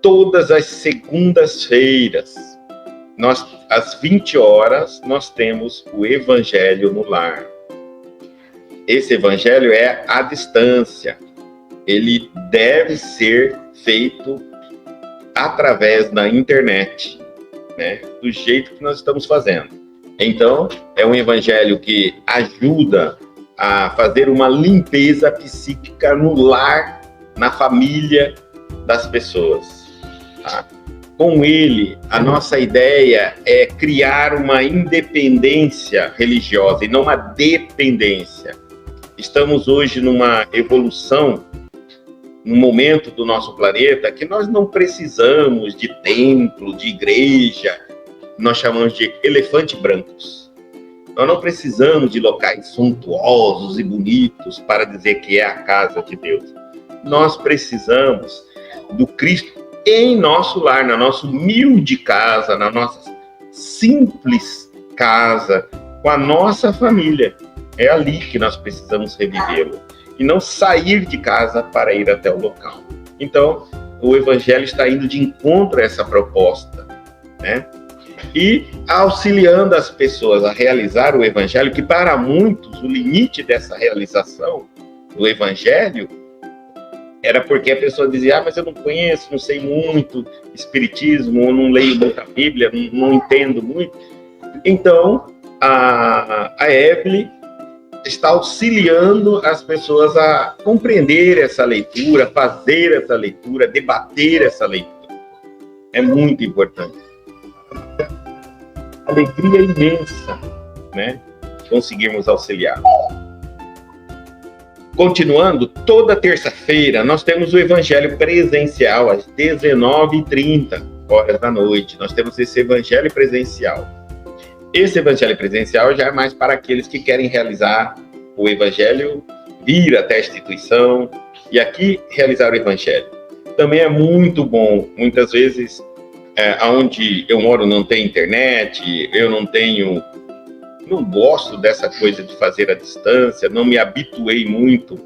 todas as segundas-feiras, às 20 horas, nós temos o Evangelho no Lar. Esse Evangelho é à distância. Ele deve ser feito através da internet, né? Do jeito que nós estamos fazendo. Então, é um Evangelho que ajuda a fazer uma limpeza psíquica no lar, na família das pessoas. Tá? Com ele, a nossa ideia é criar uma independência religiosa e não uma dependência. Estamos hoje numa evolução, num momento do nosso planeta, que nós não precisamos de templo, de igreja, nós chamamos de elefantes brancos. Nós não precisamos de locais suntuosos e bonitos para dizer que é a casa de Deus. Nós precisamos do Cristo em nosso lar, na nossa humilde casa, na nossa simples casa, com a nossa família. É ali que nós precisamos revivê-lo. E não sair de casa para ir até o local. Então, o Evangelho está indo de encontro a essa proposta, né? E auxiliando as pessoas a realizar o Evangelho, que para muitos o limite dessa realização do Evangelho era porque a pessoa dizia, mas eu não conheço, não sei muito Espiritismo, ou não leio muita Bíblia, não entendo muito. Então, a Evelyn está auxiliando as pessoas a compreender essa leitura, fazer essa leitura, debater essa leitura. É muito importante. Alegria imensa, né? Conseguirmos auxiliar. Continuando, toda terça-feira nós temos o Evangelho presencial às 19h30 horas da noite. Nós temos esse Evangelho presencial. Esse Evangelho presencial já é mais para aqueles que querem realizar o Evangelho, vir até a instituição e aqui realizar o Evangelho. Também é muito bom, muitas vezes, onde eu moro não tem internet, eu não gosto dessa coisa de fazer à distância, não me habituei muito,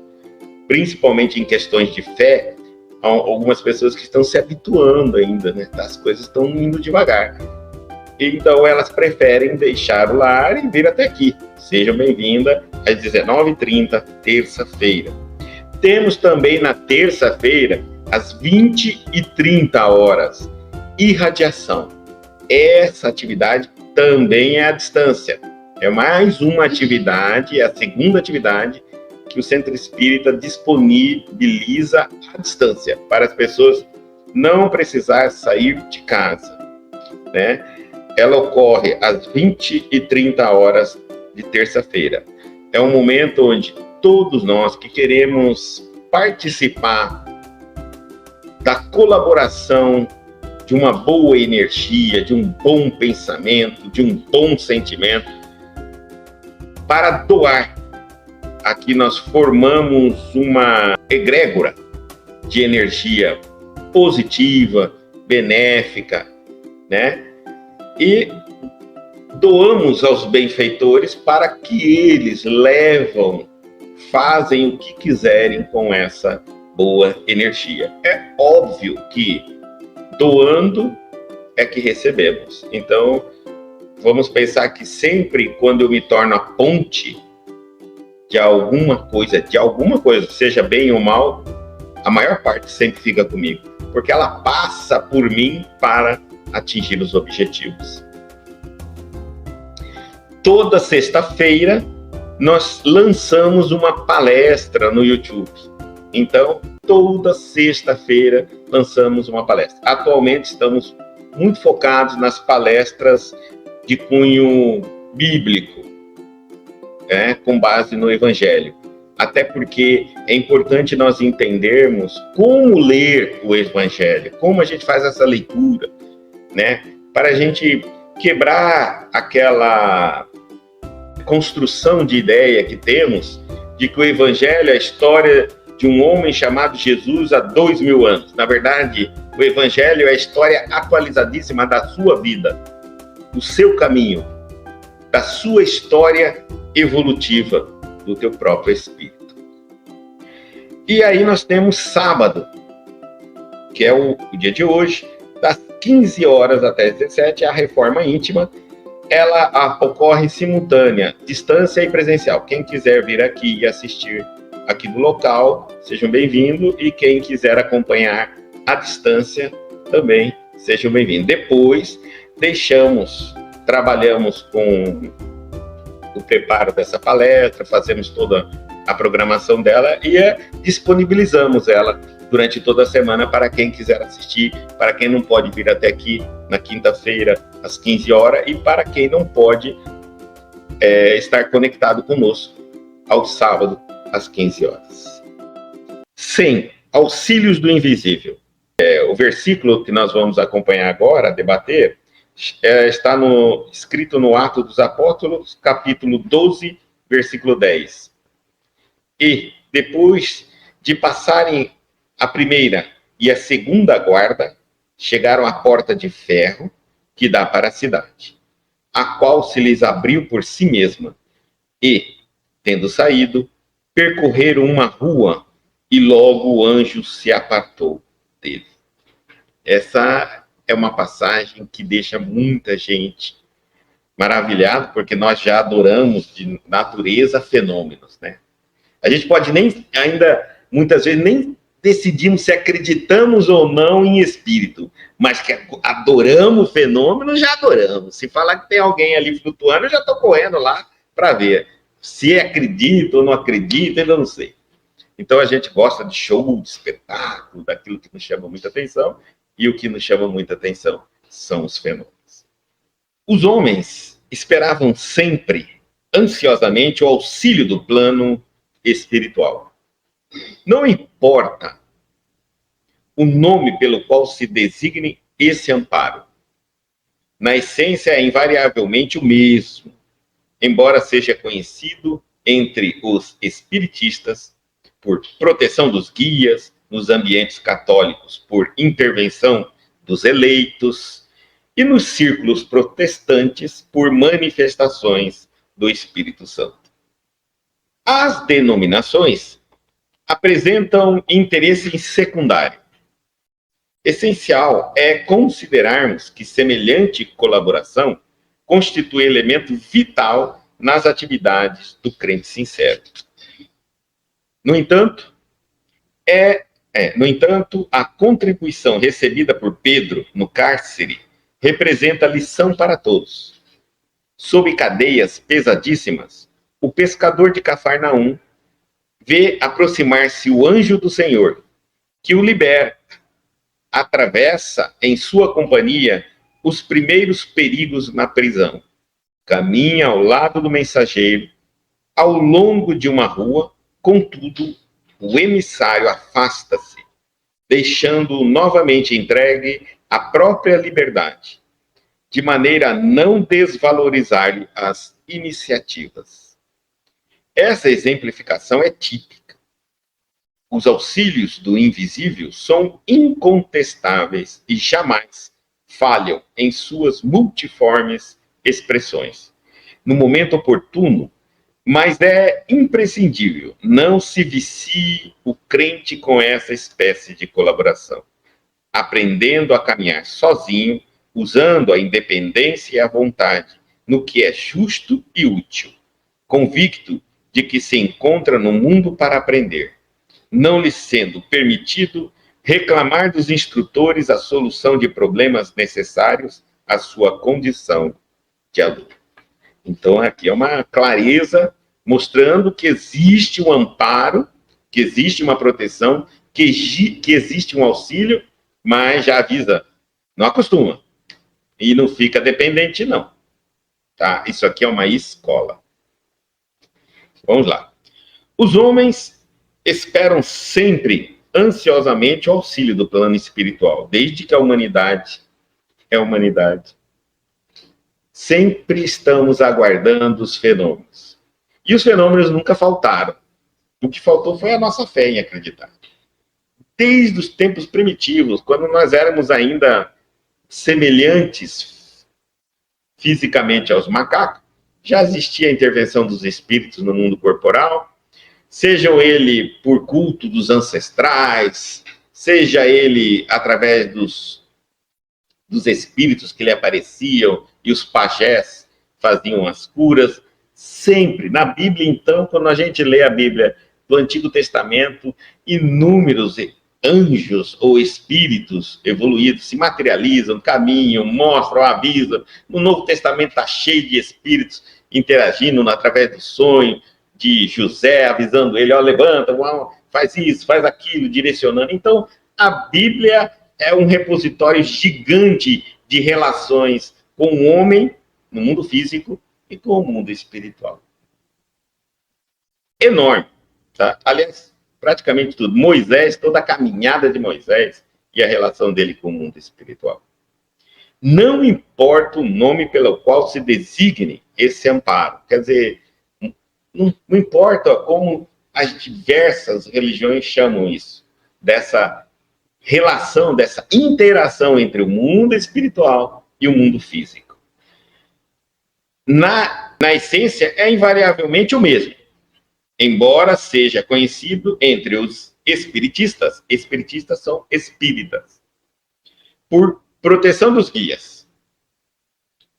principalmente em questões de fé, há algumas pessoas que estão se habituando ainda, né? As coisas estão indo devagar. Então, elas preferem deixar o lar e vir até aqui. Sejam bem-vindas às 19h30, terça-feira. Temos também na terça-feira, às 20h30, irradiação. Essa atividade também é à distância. É mais uma atividade, é a segunda atividade que o Centro Espírita disponibiliza à distância, para as pessoas não precisar sair de casa, né? Ela ocorre às 20h30 de terça-feira. É um momento onde todos nós que queremos participar da colaboração de uma boa energia, de um bom pensamento, de um bom sentimento, para doar. Aqui nós formamos uma egrégora de energia positiva, benéfica, né? E doamos aos benfeitores para que eles fazem o que quiserem com essa boa energia. É óbvio que doando é que recebemos. Então, vamos pensar que sempre quando eu me torno a ponte de alguma coisa, seja bem ou mal, a maior parte sempre fica comigo, porque ela passa por mim para atingir os objetivos. Toda sexta-feira nós lançamos uma palestra no YouTube. Então, toda sexta-feira lançamos uma palestra. Atualmente estamos muito focados nas palestras de cunho bíblico, com base no Evangelho. Até porque é importante nós entendermos como ler o Evangelho, como a gente faz essa leitura, né? Para a gente quebrar aquela construção de ideia que temos de que o Evangelho é a história de um homem chamado Jesus há 2000 anos. Na verdade, o Evangelho é a história atualizadíssima da sua vida, do seu caminho, da sua história evolutiva, do teu próprio espírito. E aí nós temos sábado. que é o dia de hoje, das 15 horas até as 17, a reforma íntima, ela ocorre simultânea, distância e presencial. Quem quiser vir aqui e assistir aqui do local, sejam bem-vindos, e quem quiser acompanhar à distância, também sejam bem-vindos. Depois, trabalhamos com o preparo dessa palestra, fazemos toda a programação dela e disponibilizamos ela durante toda a semana para quem quiser assistir, para quem não pode vir até aqui na quinta-feira às 15 horas e para quem não pode estar conectado conosco ao sábado às 15 horas. 100. Auxílios do invisível. O versículo que nós vamos acompanhar agora, debater, está escrito no Atos dos Apóstolos, capítulo 12, versículo 10. E depois de passarem a primeira e a segunda guarda, chegaram à porta de ferro que dá para a cidade, a qual se lhes abriu por si mesma. E, tendo saído, percorreram uma rua e logo o anjo se apartou dele. Essa é uma passagem que deixa muita gente maravilhada, porque nós já adoramos de natureza fenômenos, né? A gente pode muitas vezes, nem decidimos se acreditamos ou não em espírito, mas que adoramos fenômenos, já adoramos. Se falar que tem alguém ali flutuando, eu já estou correndo lá para ver. Se acredita ou não acredita, eu não sei. Então a gente gosta de show, de espetáculo, daquilo que nos chama muita atenção, e o que nos chama muita atenção são os fenômenos. Os homens esperavam sempre, ansiosamente, o auxílio do plano espiritual. Não importa o nome pelo qual se designe esse amparo. Na essência, é invariavelmente o mesmo, embora seja conhecido entre os espiritistas por proteção dos guias, nos ambientes católicos por intervenção dos eleitos e nos círculos protestantes por manifestações do Espírito Santo. As denominações apresentam interesse secundário. Essencial é considerarmos que semelhante colaboração constitui elemento vital nas atividades do crente sincero. No entanto, a contribuição recebida por Pedro no cárcere representa lição para todos. Sob cadeias pesadíssimas, o pescador de Cafarnaum vê aproximar-se o anjo do Senhor, que o liberta, atravessa em sua companhia os primeiros perigos na prisão, caminha ao lado do mensageiro, ao longo de uma rua, contudo, o emissário afasta-se, deixando-o novamente entregue à própria liberdade, de maneira a não desvalorizar-lhe as iniciativas. Essa exemplificação é típica. Os auxílios do invisível são incontestáveis e jamais falham em suas multiformes expressões. No momento oportuno, mas é imprescindível, não se vicie o crente com essa espécie de colaboração, aprendendo a caminhar sozinho, usando a independência e a vontade no que é justo e útil, convicto de que se encontra no mundo para aprender, não lhe sendo permitido reclamar dos instrutores a solução de problemas necessários à sua condição de aluno. Então, aqui é uma clareza mostrando que existe um amparo, que existe uma proteção, que existe um auxílio, mas já avisa, não acostuma. E não fica dependente, não. Tá? Isso aqui é uma escola. Vamos lá. Os homens esperam sempre, ansiosamente, o auxílio do plano espiritual, desde que a humanidade é humanidade. Sempre estamos aguardando os fenômenos. E os fenômenos nunca faltaram. O que faltou foi a nossa fé em acreditar. Desde os tempos primitivos, quando nós éramos ainda semelhantes fisicamente aos macacos, já existia a intervenção dos espíritos no mundo corporal, sejam ele por culto dos ancestrais, seja ele através dos espíritos que lhe apareciam e os pajés faziam as curas, sempre. Na Bíblia, então, quando a gente lê a Bíblia do Antigo Testamento, inúmeros anjos ou espíritos evoluídos se materializam, caminham, mostram, avisam. No Novo Testamento está cheio de espíritos interagindo através do sonho de José, avisando ele, ó, levanta, faz isso, faz aquilo, direcionando. Então, a Bíblia é um repositório gigante de relações com o homem no mundo físico e com o mundo espiritual. Enorme, tá? Aliás, praticamente tudo. Moisés, toda a caminhada de Moisés e a relação dele com o mundo espiritual. Não importa o nome pelo qual se designe esse amparo. Quer dizer, não importa como as diversas religiões chamam isso, dessa relação, dessa interação entre o mundo espiritual e o mundo físico. Na essência, é invariavelmente o mesmo. Embora seja conhecido entre os espiritistas são espíritas, por proteção dos guias,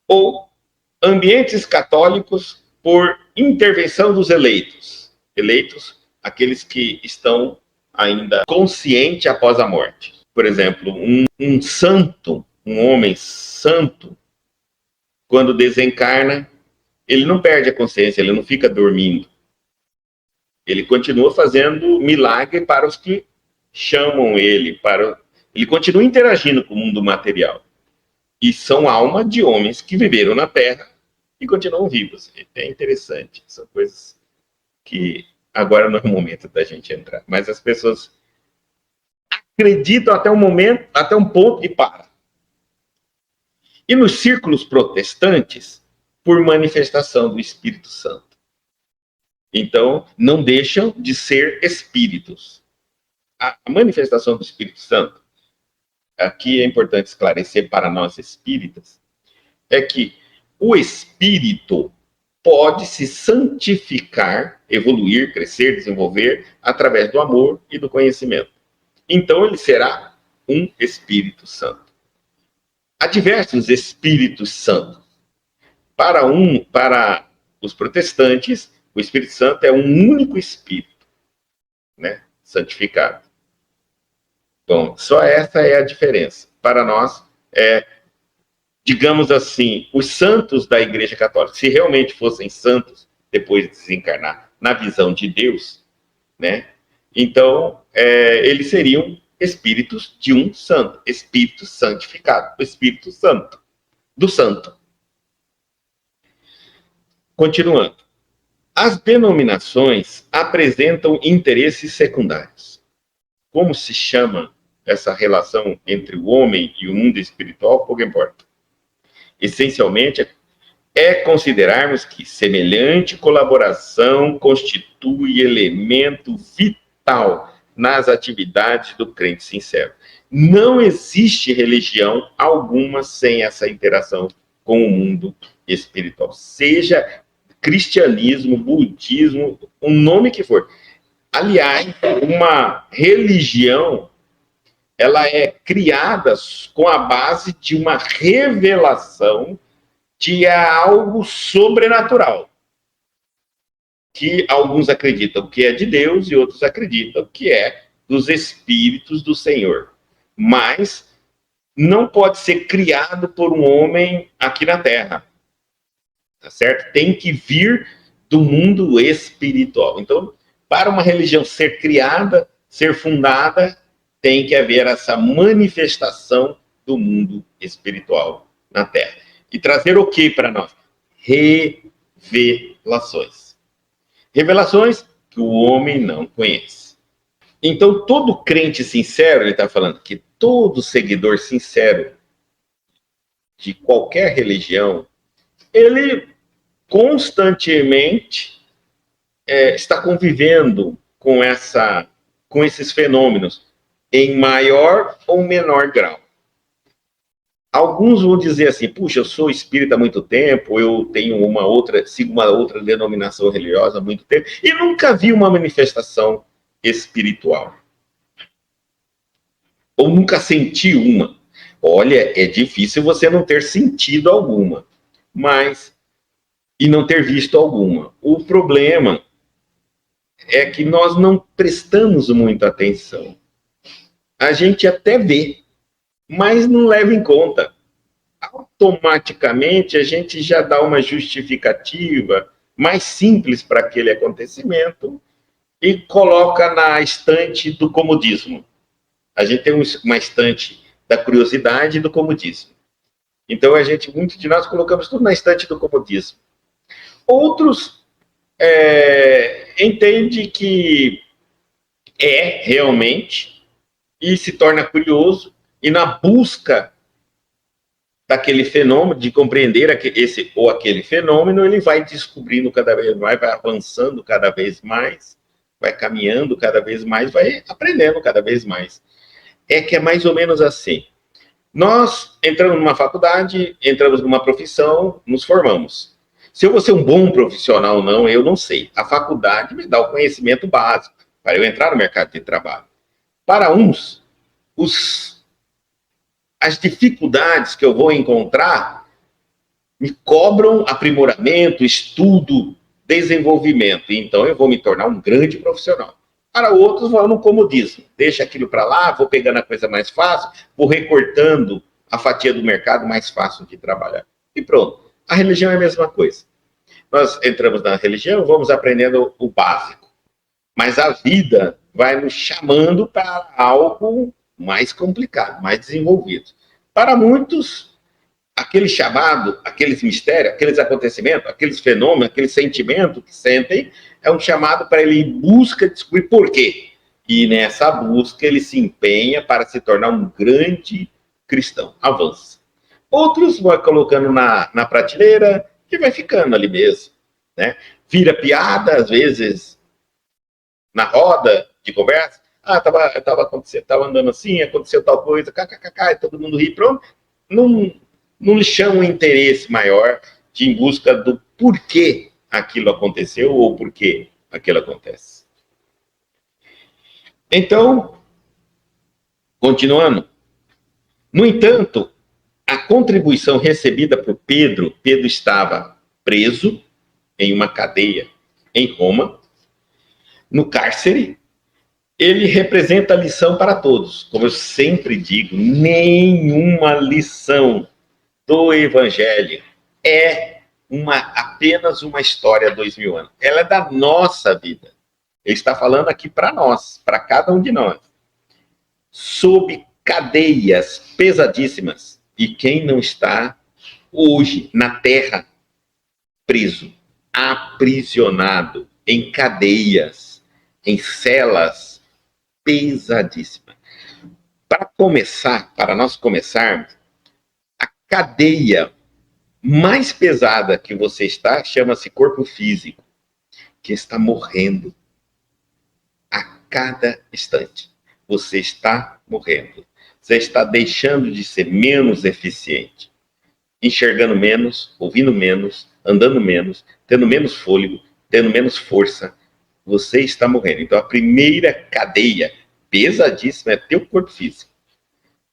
ou ambientes católicos por intervenção dos eleitos, aqueles que estão ainda conscientes após a morte. Por exemplo, um santo, um homem santo, quando desencarna, ele não perde a consciência, ele não fica dormindo. Ele continua fazendo milagre para os que chamam ele, ele continua interagindo com o mundo material. E são alma de homens que viveram na Terra e continuam vivos. É interessante, são coisas que agora não é o momento da gente entrar. Mas as pessoas acreditam até um ponto de para. E nos círculos protestantes, por manifestação do Espírito Santo. Então, não deixam de ser espíritos. A manifestação do Espírito Santo, aqui é importante esclarecer para nós espíritas, é que o espírito pode se santificar, evoluir, crescer, desenvolver, através do amor e do conhecimento. Então, ele será um Espírito Santo. Há diversos Espíritos Santos. Para os protestantes, o Espírito Santo é um único Espírito, né, santificado. Bom, só essa é a diferença. Para nós, digamos assim, os santos da Igreja Católica, se realmente fossem santos depois de desencarnar, na visão de Deus, né, então eles seriam espíritos de um santo, espírito santificado, o Espírito Santo, do santo. Continuando. As denominações apresentam interesses secundários. Como se chama essa relação entre o homem e o mundo espiritual, pouco importa. Essencialmente, é considerarmos que semelhante colaboração constitui elemento vital nas atividades do crente sincero. Não existe religião alguma sem essa interação com o mundo espiritual. Seja cristianismo, budismo, o nome que for. Aliás, uma religião, ela é criada com a base de uma revelação de algo sobrenatural. Que alguns acreditam que é de Deus e outros acreditam que é dos espíritos do Senhor. Mas não pode ser criado por um homem aqui na Terra. Tá certo? Tem que vir do mundo espiritual. Então, para uma religião ser criada, ser fundada, tem que haver essa manifestação do mundo espiritual na Terra. E trazer o que para nós? Revelações. Revelações que o homem não conhece. Então, todo crente sincero, ele está falando que todo seguidor sincero de qualquer religião, ele constantemente está convivendo com esses fenômenos em maior ou menor grau. Alguns vão dizer assim, puxa, eu sou espírita há muito tempo, eu tenho sigo uma outra denominação religiosa há muito tempo, e nunca vi uma manifestação espiritual. Ou nunca sentiu uma? Olha, é difícil você não ter sentido alguma, mas e não ter visto alguma. O problema é que nós não prestamos muita atenção. A gente até vê, mas não leva em conta. Automaticamente a gente já dá uma justificativa mais simples para aquele acontecimento e coloca na estante do comodismo. A gente tem uma estante da curiosidade e do comodismo. Então muitos de nós colocamos tudo na estante do comodismo. Outros entendem que é realmente e se torna curioso e na busca daquele fenômeno, de compreender esse ou aquele fenômeno, ele vai descobrindo cada vez mais, vai avançando cada vez mais, vai caminhando cada vez mais, vai aprendendo cada vez mais. É que é mais ou menos assim. Nós entramos numa faculdade, entramos numa profissão, nos formamos. Se eu vou ser um bom profissional ou não, eu não sei. A faculdade me dá o conhecimento básico para eu entrar no mercado de trabalho. Para uns, as dificuldades que eu vou encontrar me cobram aprimoramento, estudo, desenvolvimento. Então eu vou me tornar um grande profissional. Para outros, vão no comodismo. Deixa aquilo para lá, vou pegando a coisa mais fácil, vou recortando a fatia do mercado mais fácil de trabalhar. E pronto. A religião é a mesma coisa. Nós entramos na religião, vamos aprendendo o básico. Mas a vida vai nos chamando para algo mais complicado, mais desenvolvido. Para muitos, aquele chamado, aqueles mistérios, aqueles acontecimentos, aqueles fenômenos, aquele sentimento que sentem, é um chamado para ele ir em busca de descobrir por quê. E nessa busca ele se empenha para se tornar um grande cristão. Avança. Outros vão colocando na prateleira e vai ficando ali mesmo. Né? Vira piada, às vezes, na roda de conversa. Tava andando assim, aconteceu tal coisa, kkkk, todo mundo ri, pronto. Não lhe chama um interesse maior de em busca do porquê aquilo aconteceu ou porquê aquilo acontece. Então, continuando. No entanto, a contribuição recebida por Pedro estava preso em uma cadeia em Roma, no cárcere. Ele representa a lição para todos. Como eu sempre digo, nenhuma lição do Evangelho é apenas uma história há 2000 anos. Ela é da nossa vida. Ele está falando aqui para nós, para cada um de nós. Sob cadeias pesadíssimas. E quem não está hoje na terra preso, aprisionado em cadeias, em celas pesadíssimas. Para nós começarmos, a cadeia mais pesada que você está chama-se corpo físico, que está morrendo a cada instante. Você está morrendo. Você está deixando de ser menos eficiente, enxergando menos, ouvindo menos, andando menos, tendo menos fôlego, tendo menos força. Você está morrendo. Então, a primeira cadeia pesadíssima é teu corpo físico.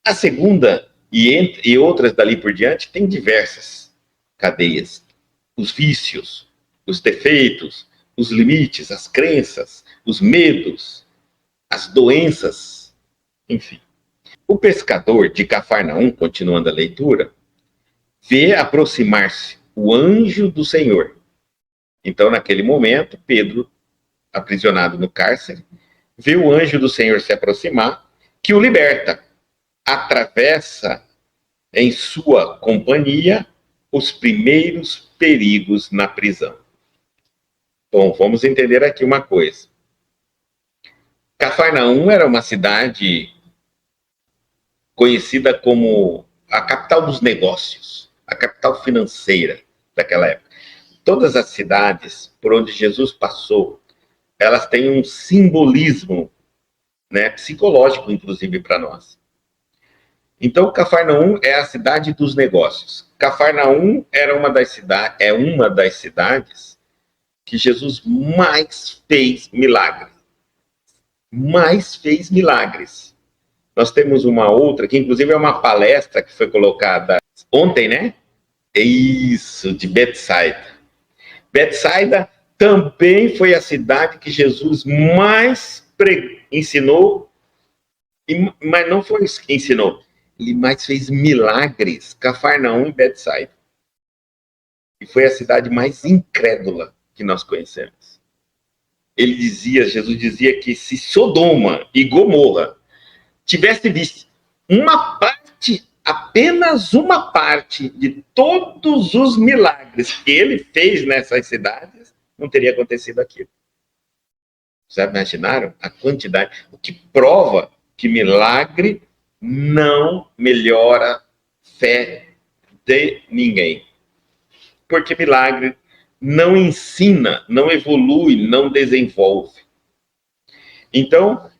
A segunda, e outras dali por diante, tem diversas cadeias. Os vícios, os defeitos, os limites, as crenças, os medos, as doenças, enfim. O pescador de Cafarnaum, continuando a leitura, vê aproximar-se o anjo do Senhor. Então, naquele momento, Pedro, aprisionado no cárcere, vê o anjo do Senhor se aproximar, que o liberta. Atravessa em sua companhia os primeiros perigos na prisão. Bom, vamos entender aqui uma coisa. Cafarnaum era uma cidade conhecida como a capital dos negócios, a capital financeira daquela época. Todas as cidades por onde Jesus passou, elas têm um simbolismo, né, psicológico, inclusive, para nós. Então, Cafarnaum é a cidade dos negócios. Cafarnaum é uma das cidades que Jesus mais fez milagres. Mais fez milagres. Nós temos uma outra, que inclusive é uma palestra que foi colocada ontem, né? É isso, de Betsaida. Betsaida também foi a cidade que Jesus mais ensinou, mas não foi isso que ensinou. Ele mais fez milagres, Cafarnaum e Betsaida. E foi a cidade mais incrédula que nós conhecemos. Jesus dizia que se Sodoma e Gomorra tivesse visto uma parte, apenas uma parte de todos os milagres que ele fez nessas cidades, não teria acontecido aquilo. Já imaginaram a quantidade? O que prova que milagre não melhora a fé de ninguém. Porque milagre não ensina, não evolui, não desenvolve. Então,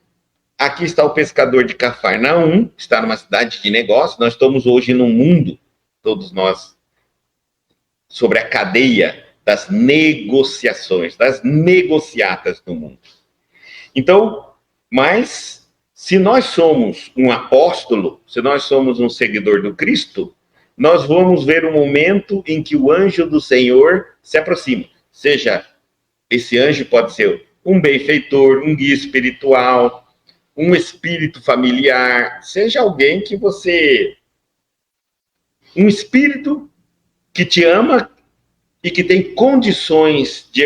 aqui está o pescador de Cafarnaum, está numa cidade de negócio. Nós estamos hoje num mundo, todos nós, sobre a cadeia das negociações, das negociatas do mundo. Então, mas se nós somos um apóstolo, se nós somos um seguidor do Cristo, nós vamos ver um momento em que o anjo do Senhor se aproxima. Seja, esse anjo pode ser um benfeitor, um guia espiritual, um espírito familiar, seja alguém que você... Um espírito que te ama e que tem condições de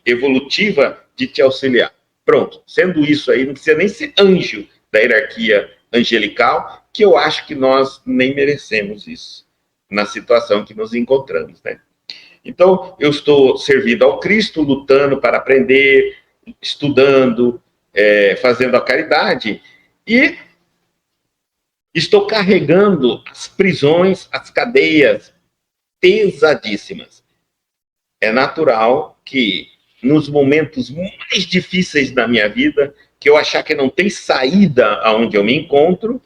evolutiva de te auxiliar. Pronto, sendo isso aí, não precisa nem ser anjo da hierarquia angelical, que eu acho que nós nem merecemos isso, na situação que nos encontramos, né? Então, eu estou servindo ao Cristo, lutando para aprender, estudando, fazendo a caridade, e estou carregando as prisões, as cadeias pesadíssimas. É natural que nos momentos mais difíceis da minha vida, que eu achar que não tem saída aonde eu me encontro,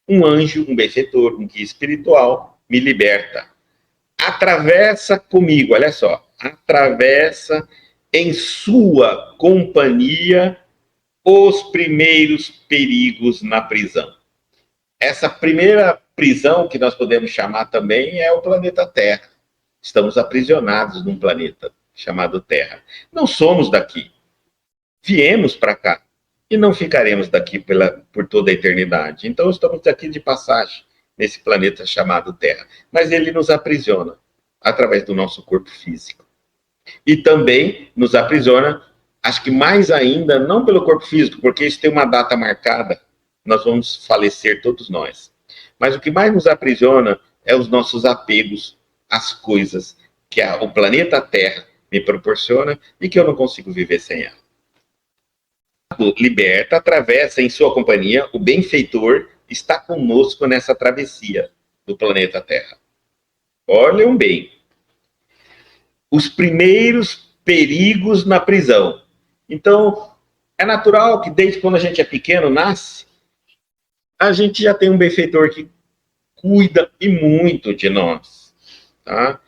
um anjo, um benfeitor, um guia espiritual me liberta. Atravessa comigo, olha só, atravessa em sua companhia os primeiros perigos na prisão. Essa primeira prisão, que nós podemos chamar também, é o planeta Terra. Estamos aprisionados num planeta chamado Terra. Não somos daqui. Viemos para cá e não ficaremos daqui por toda a eternidade. Então estamos aqui de passagem nesse planeta chamado Terra. Mas ele nos aprisiona através do nosso corpo físico. E também nos aprisiona, acho que mais ainda, não pelo corpo físico, porque isso tem uma data marcada, nós vamos falecer todos nós. Mas o que mais nos aprisiona é os nossos apegos às coisas que o planeta Terra me proporciona e que eu não consigo viver sem ela. Liberta, atravessa em sua companhia, o benfeitor está conosco nessa travessia do planeta Terra. Olhem bem. Os primeiros perigos na prisão. Então, é natural que desde quando a gente é pequeno, nasce, a gente já tem um benfeitor que cuida e muito de nós. Tá?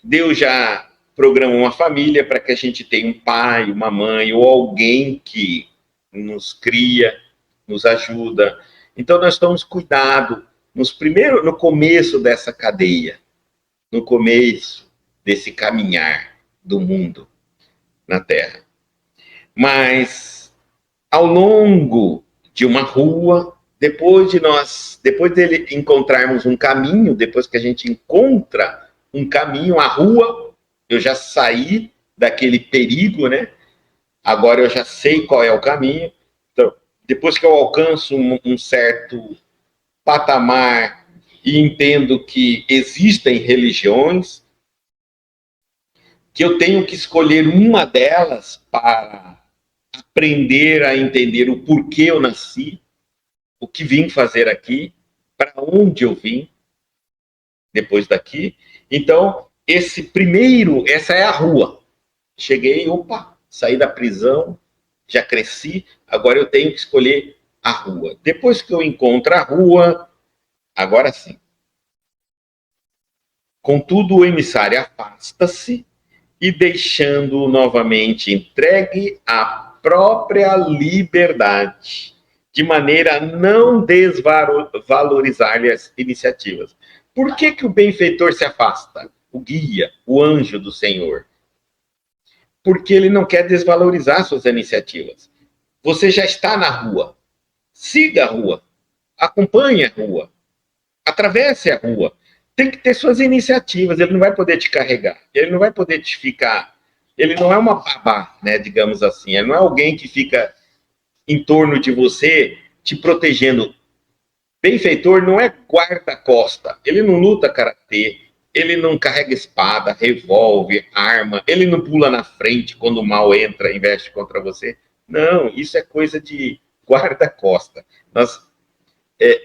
Deus já programa uma família para que a gente tenha um pai, uma mãe ou alguém que nos cria, nos ajuda. Então nós estamos cuidados no começo dessa cadeia, no começo desse caminhar do mundo na Terra. Mas ao longo de uma rua, depois dele encontrarmos um caminho, depois que a gente encontra um caminho, a rua, eu já saí daquele perigo, né? Agora eu já sei qual é o caminho. Então, depois que eu alcanço um certo patamar e entendo que existem religiões, que eu tenho que escolher uma delas para aprender a entender o porquê eu nasci, o que vim fazer aqui, para onde eu vim depois daqui. Então, essa é a rua. Cheguei, saí da prisão, já cresci, agora eu tenho que escolher a rua. Depois que eu encontro a rua, agora sim. Contudo, o emissário afasta-se e, deixando-o novamente entregue à própria liberdade, de maneira a não desvalorizar-lhe as iniciativas. Por que, que o benfeitor se afasta? O guia, o anjo do Senhor. Porque ele não quer desvalorizar suas iniciativas. Você já está na rua. Siga a rua. Acompanhe a rua. Atravesse a rua. Tem que ter suas iniciativas. Ele não vai poder te carregar. Ele não vai poder te ficar. Ele não é uma babá, né, digamos assim. Ele não é alguém que fica em torno de você te protegendo. Benfeitor não é guarda-costa. Ele não luta karatê. Ele não carrega espada, revólver, arma. Ele não pula na frente quando o mal entra e investe contra você. Não, isso é coisa de guarda-costa.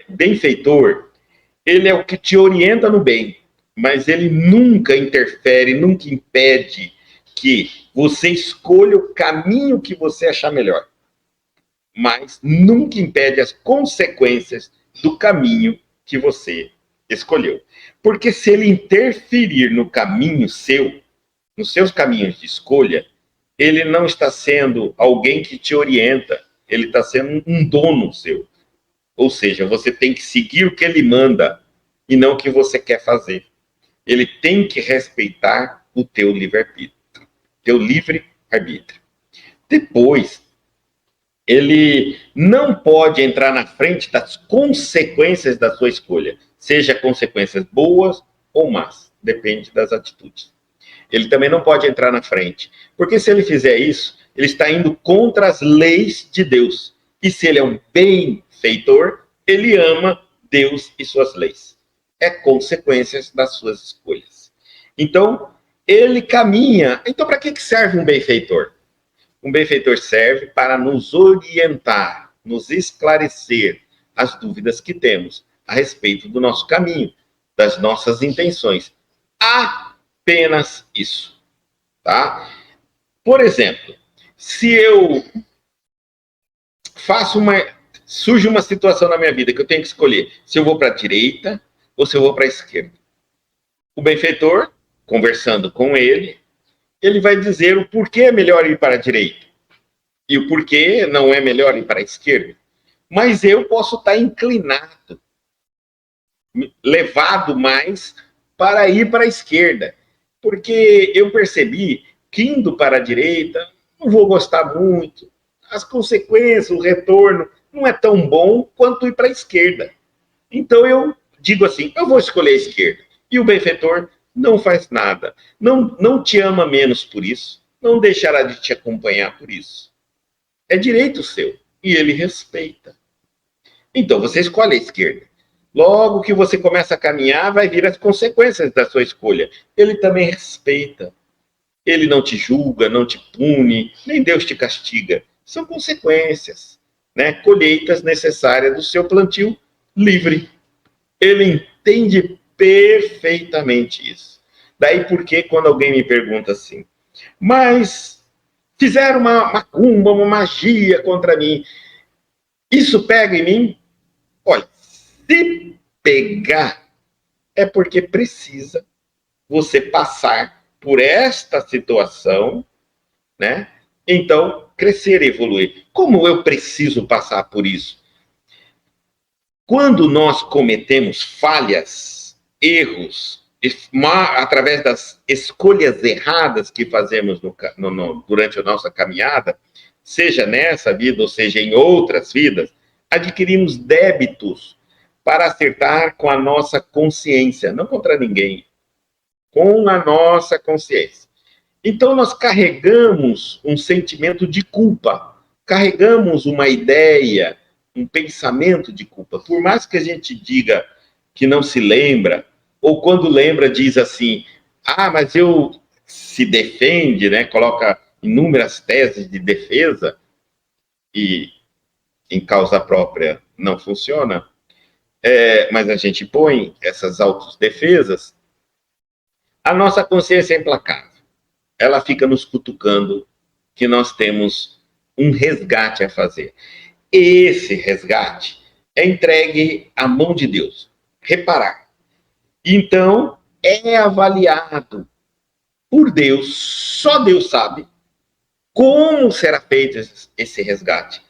Benfeitor, ele é o que te orienta no bem, mas ele nunca interfere, nunca impede que você escolha o caminho que você achar melhor. Mas nunca impede as consequências do caminho que você escolheu. Porque se ele interferir no caminho seu, nos seus caminhos de escolha, ele não está sendo alguém que te orienta, ele está sendo um dono seu. Ou seja, você tem que seguir o que ele manda e não o que você quer fazer. Ele tem que respeitar o teu livre-arbítrio. Teu livre-arbítrio. Depois, ele não pode entrar na frente das consequências da sua escolha, seja consequências boas ou más, depende das atitudes. Ele também não pode entrar na frente, porque se ele fizer isso, ele está indo contra as leis de Deus. E se ele é um benfeitor, ele ama Deus e suas leis. É consequências das suas escolhas. Então, ele caminha. Então, para que serve um benfeitor? Um benfeitor serve para nos orientar, nos esclarecer as dúvidas que temos a respeito do nosso caminho, das nossas intenções. Apenas isso, tá? Por exemplo, se eu surge uma situação na minha vida que eu tenho que escolher se eu vou para a direita ou se eu vou para a esquerda. O benfeitor, conversando com ele vai dizer o porquê é melhor ir para a direita e o porquê não é melhor ir para a esquerda. Mas eu posso estar inclinado, levado mais para ir para a esquerda, porque eu percebi que indo para a direita não vou gostar muito, as consequências, o retorno não é tão bom quanto ir para a esquerda. Então eu digo assim, eu vou escolher a esquerda. E o benfeitor não faz nada, não te ama menos por isso, não deixará de te acompanhar por isso. É direito seu, e ele respeita. Então você escolhe a esquerda. Logo que você começa a caminhar, vai vir as consequências da sua escolha. Ele também respeita. Ele não te julga, não te pune, nem Deus te castiga. São consequências, né? Colheitas necessárias do seu plantio livre. Ele entende perfeitamente isso. Daí porque quando alguém me pergunta assim, mas fizeram uma macumba, uma magia contra mim, isso pega em mim? Olha, se pegar, é porque precisa você passar por esta situação, né? Então, crescer e evoluir. Como eu preciso passar por isso? Quando nós cometemos falhas, erros, através das escolhas erradas que fazemos durante a nossa caminhada, seja nessa vida ou seja em outras vidas, adquirimos débitos para acertar com a nossa consciência, não contra ninguém, com a nossa consciência. Então nós carregamos um sentimento de culpa, carregamos uma ideia, um pensamento de culpa. Por mais que a gente diga que não se lembra, ou quando lembra diz assim, mas eu se defende, né? Coloca inúmeras teses de defesa e em causa própria não funciona, mas a gente põe essas autodefesas, a nossa consciência é implacável. Ela fica nos cutucando que nós temos um resgate a fazer. Esse resgate é entregue à mão de Deus. Reparar. Então, é avaliado por Deus, só Deus sabe como será feito esse resgate.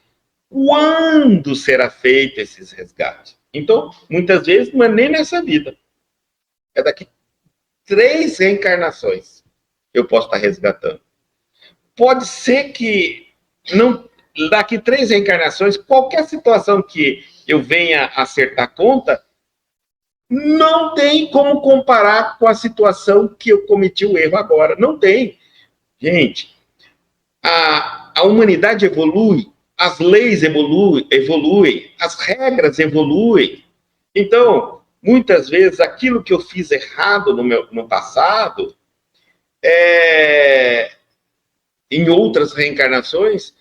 quando será feito esses resgates. Então, muitas vezes, não é nem nessa vida. É daqui 3 reencarnações eu posso estar resgatando. Pode ser que não, daqui 3 reencarnações, qualquer situação que eu venha acertar conta, não tem como comparar com a situação que eu cometi o erro agora. Não tem. Gente, a humanidade evolui, as leis evoluem, as regras evoluem. Então, muitas vezes, aquilo que eu fiz errado no passado, em outras reencarnações,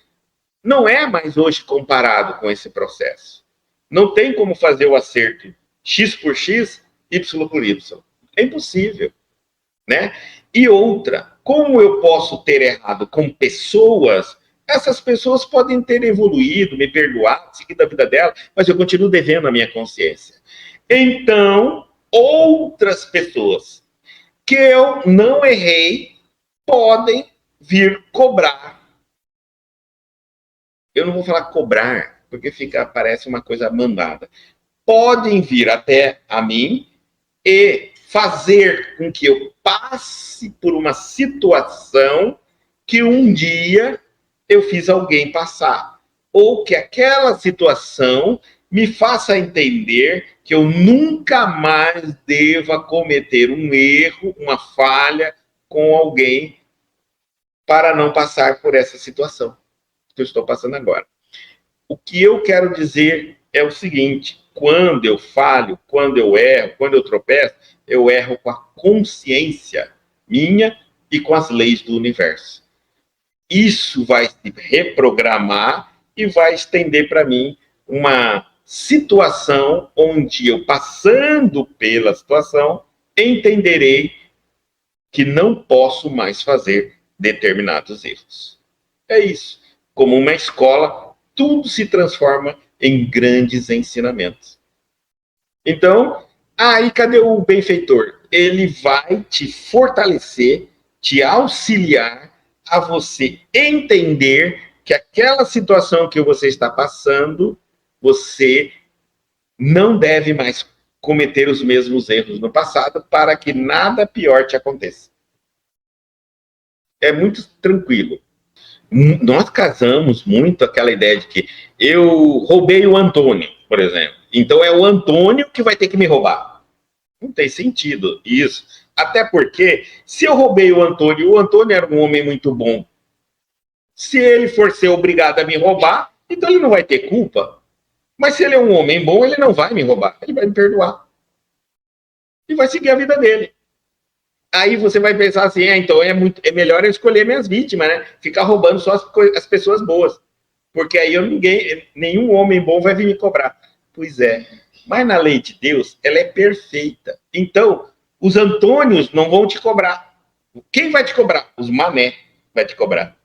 não é mais hoje comparado com esse processo. Não tem como fazer o acerto X por X, Y por Y. É impossível, né? E outra, como eu posso ter errado com pessoas, essas pessoas podem ter evoluído, me perdoado, seguido a vida dela, mas eu continuo devendo a minha consciência. Então, outras pessoas que eu não errei podem vir cobrar. Eu não vou falar cobrar, porque parece uma coisa mandada. Podem vir até a mim e fazer com que eu passe por uma situação que um dia eu fiz alguém passar. Ou que aquela situação me faça entender que eu nunca mais deva cometer um erro, uma falha com alguém para não passar por essa situação que eu estou passando agora. O que eu quero dizer é o seguinte: quando eu falho, quando eu erro, quando eu erro com a consciência minha e com as leis do universo. Isso vai se reprogramar e vai estender para mim uma situação onde eu, passando pela situação, entenderei que não posso mais fazer determinados erros. É isso. Como uma escola, tudo se transforma em grandes ensinamentos. Então, aí cadê o benfeitor? Ele vai te fortalecer, te auxiliar a você entender que aquela situação que você está passando, você não deve mais cometer os mesmos erros no passado para que nada pior te aconteça. É muito tranquilo. Nós casamos muito aquela ideia de que eu roubei o Antônio, por exemplo. Então é o Antônio que vai ter que me roubar. Não tem sentido isso. Até porque, se eu roubei o Antônio era um homem muito bom. Se ele for ser obrigado a me roubar, então ele não vai ter culpa. Mas se ele é um homem bom, ele não vai me roubar. Ele vai me perdoar. E vai seguir a vida dele. Aí você vai pensar assim, então é melhor eu escolher minhas vítimas, né? Ficar roubando só as pessoas boas. Porque aí nenhum homem bom vai vir me cobrar. Pois é. Mas na lei de Deus, ela é perfeita. Então, os Antônios não vão te cobrar. Quem vai te cobrar? Os Mané vai te cobrar.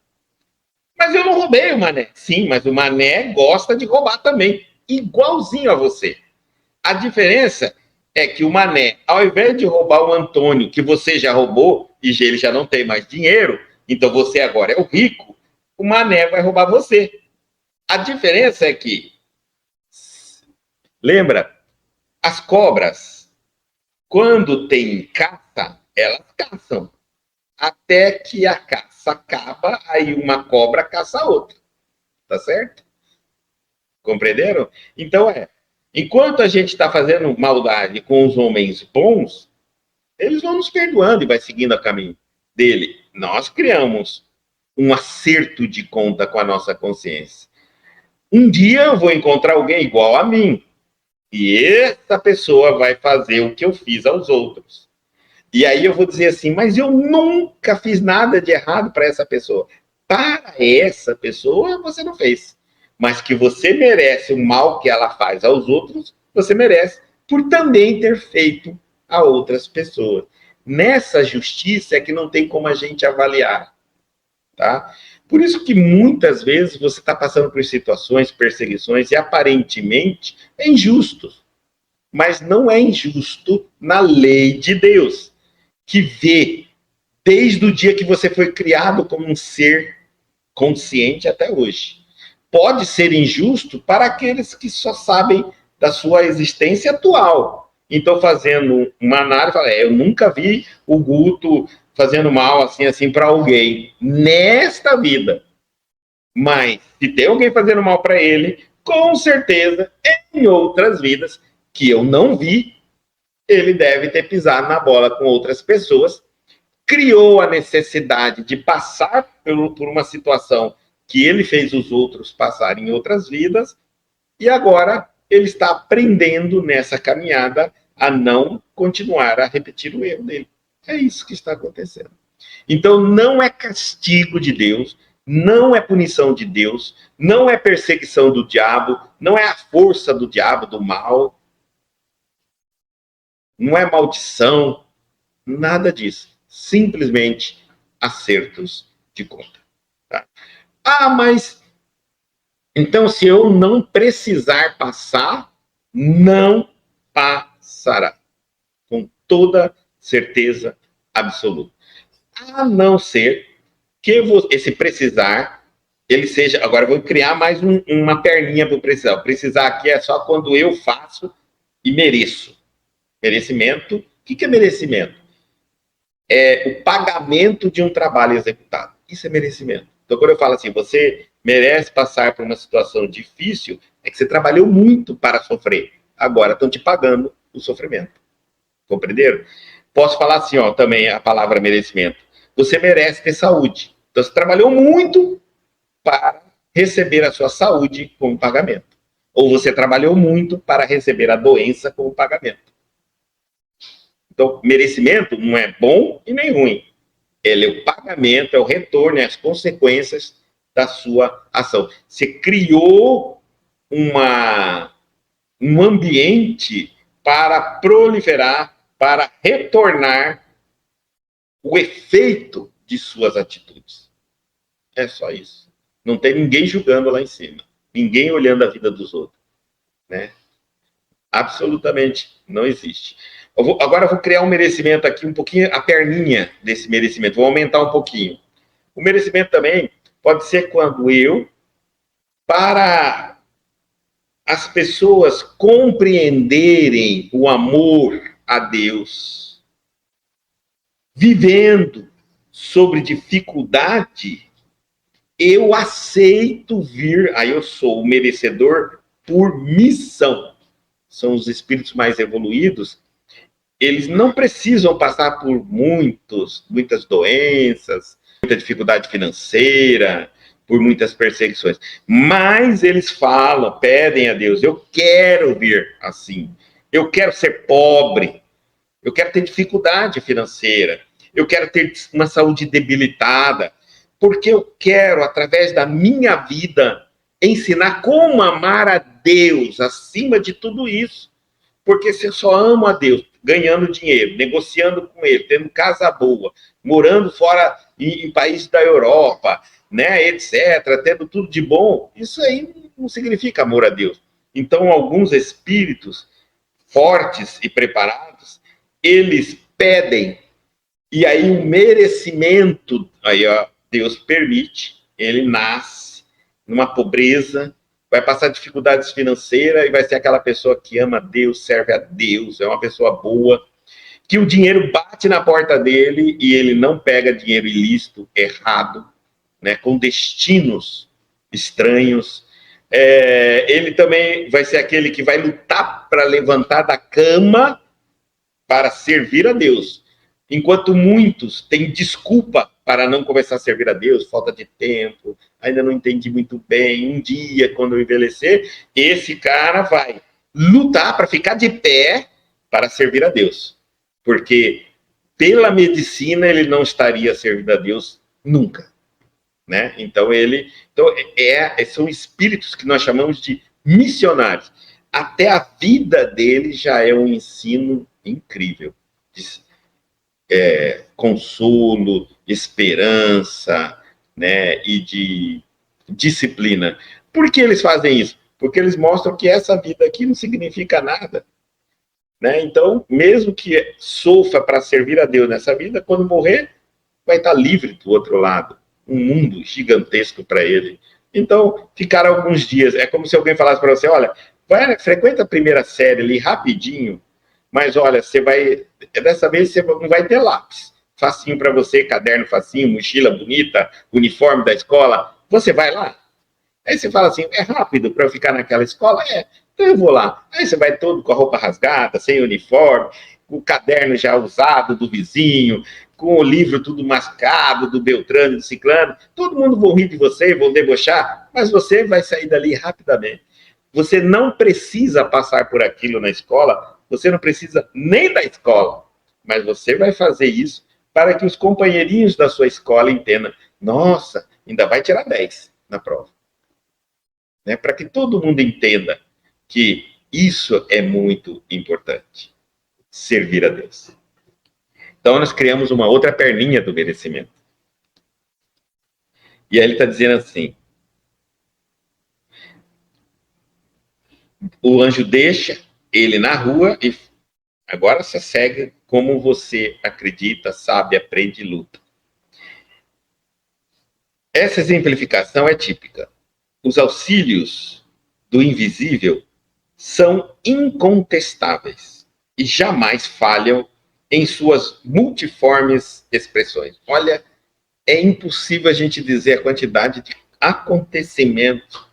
Mas eu não roubei o Mané. Sim, mas o Mané gosta de roubar também. Igualzinho a você. A diferença é que o Mané, ao invés de roubar o Antônio, que você já roubou, e ele já não tem mais dinheiro, então você agora é o rico, o Mané vai roubar você. A diferença é que, lembra, as cobras, quando tem caça, elas caçam. Até que a caça acaba, aí uma cobra caça a outra. Tá certo? Compreenderam? Então enquanto a gente está fazendo maldade com os homens bons, eles vão nos perdoando e vai seguindo a caminho dele. Nós criamos um acerto de conta com a nossa consciência. Um dia eu vou encontrar alguém igual a mim. E essa pessoa vai fazer o que eu fiz aos outros. E aí eu vou dizer assim, mas eu nunca fiz nada de errado para essa pessoa. Para essa pessoa, você não fez. Mas que você merece o mal que ela faz aos outros, você merece, por também ter feito a outras pessoas. Nessa justiça é que não tem como a gente avaliar, tá? Por isso que muitas vezes você está passando por situações, perseguições, e aparentemente é injusto. Mas não é injusto na lei de Deus, que vê desde o dia que você foi criado como um ser consciente até hoje. pode ser injusto para aqueles que só sabem da sua existência atual. Então, fazendo uma análise, eu nunca vi o Guto fazendo mal assim para alguém nesta vida. Mas, se tem alguém fazendo mal para ele, com certeza, em outras vidas, que eu não vi, ele deve ter pisado na bola com outras pessoas, criou a necessidade de passar por uma situação que ele fez os outros passarem em outras vidas, e agora ele está aprendendo nessa caminhada a não continuar a repetir o erro dele. É isso que está acontecendo. Então, não é castigo de Deus, não é punição de Deus, não é perseguição do diabo, não é a força do diabo, do mal, não é maldição, nada disso. Simplesmente acertos de conta. Tá? Mas então, se eu não precisar passar, não passará. Com toda certeza absoluta. A não ser que esse precisar, ele seja... Agora, eu vou criar mais uma perninha para o precisar. O precisar aqui é só quando eu faço e mereço. Merecimento. O que é merecimento? É o pagamento de um trabalho executado. Isso é merecimento. Então, quando eu falo assim, você merece passar por uma situação difícil, é que você trabalhou muito para sofrer. Agora estão te pagando o sofrimento. Compreenderam? Posso falar assim, também a palavra merecimento. Você merece ter saúde. Então, você trabalhou muito para receber a sua saúde como pagamento. Ou você trabalhou muito para receber a doença como pagamento. Então, merecimento não é bom e nem ruim. Ele é o pagamento, é o retorno, é as consequências da sua ação. Você criou um ambiente para proliferar, para retornar o efeito de suas atitudes. É só isso. Não tem ninguém julgando lá em cima. Ninguém olhando a vida dos outros. Né? Absolutamente não existe. Agora eu vou criar um merecimento aqui, um pouquinho, a perninha desse merecimento. Vou aumentar um pouquinho. O merecimento também pode ser quando para as pessoas compreenderem o amor a Deus, vivendo sobre dificuldade, eu aceito vir, aí eu sou o merecedor por missão. São os espíritos mais evoluídos, eles não precisam passar por muitas doenças, muita dificuldade financeira, por muitas perseguições. Mas eles falam, pedem a Deus, eu quero vir assim, eu quero ser pobre, eu quero ter dificuldade financeira, eu quero ter uma saúde debilitada, porque eu quero, através da minha vida, ensinar como amar a Deus acima de tudo isso. Porque se eu só amo a Deus, ganhando dinheiro, negociando com ele, tendo casa boa, morando fora em países da Europa, né, etc., tendo tudo de bom, isso aí não significa amor a Deus. Então, alguns espíritos fortes e preparados, eles pedem, e aí o merecimento, aí Deus permite, ele nasce numa pobreza, vai passar dificuldades financeiras e vai ser aquela pessoa que ama Deus, serve a Deus, é uma pessoa boa, que o dinheiro bate na porta dele e ele não pega dinheiro ilícito, errado, né, com destinos estranhos. Ele também vai ser aquele que vai lutar para levantar da cama para servir a Deus. Enquanto muitos têm desculpa para não começar a servir a Deus, falta de tempo, ainda não entendi muito bem, um dia, quando eu envelhecer, esse cara vai lutar para ficar de pé para servir a Deus. Porque pela medicina ele não estaria servindo a Deus nunca. Né? Então, são espíritos que nós chamamos de missionários. Até a vida dele já é um ensino incrível. Consolo, esperança, né, e de disciplina. Por que eles fazem isso? Porque eles mostram que essa vida aqui não significa nada. Né? Então, mesmo que sofra para servir a Deus nessa vida, quando morrer, vai estar livre do outro lado. Um mundo gigantesco para ele, Então, ficar alguns dias. É como se alguém falasse para você, olha, frequenta a primeira série ali rapidinho, mas olha, você vai... Dessa vez você não vai ter lápis. Facinho para você, caderno facinho, mochila bonita, uniforme da escola. Você vai lá? Aí você fala assim, é rápido para eu ficar naquela escola? É, então eu vou lá. Aí você vai todo com a roupa rasgada, sem uniforme, com o caderno já usado do vizinho, com o livro tudo mascado do Beltrano, do Ciclano. Todo mundo vai rir de você, vão debochar, mas você vai sair dali rapidamente. Você não precisa passar por aquilo na escola, você não precisa nem da escola, mas você vai fazer isso para que os companheirinhos da sua escola entendam. Nossa, ainda vai tirar 10 na prova. Né? Para que todo mundo entenda que isso é muito importante, servir a Deus. Então, nós criamos uma outra perninha do merecimento. E aí ele está dizendo assim, o anjo deixa ele na rua e agora você segue como você acredita, sabe, aprende e luta. Essa exemplificação é típica. Os auxílios do invisível são incontestáveis e jamais falham em suas multiformes expressões. Olha, é impossível a gente dizer a quantidade de acontecimentos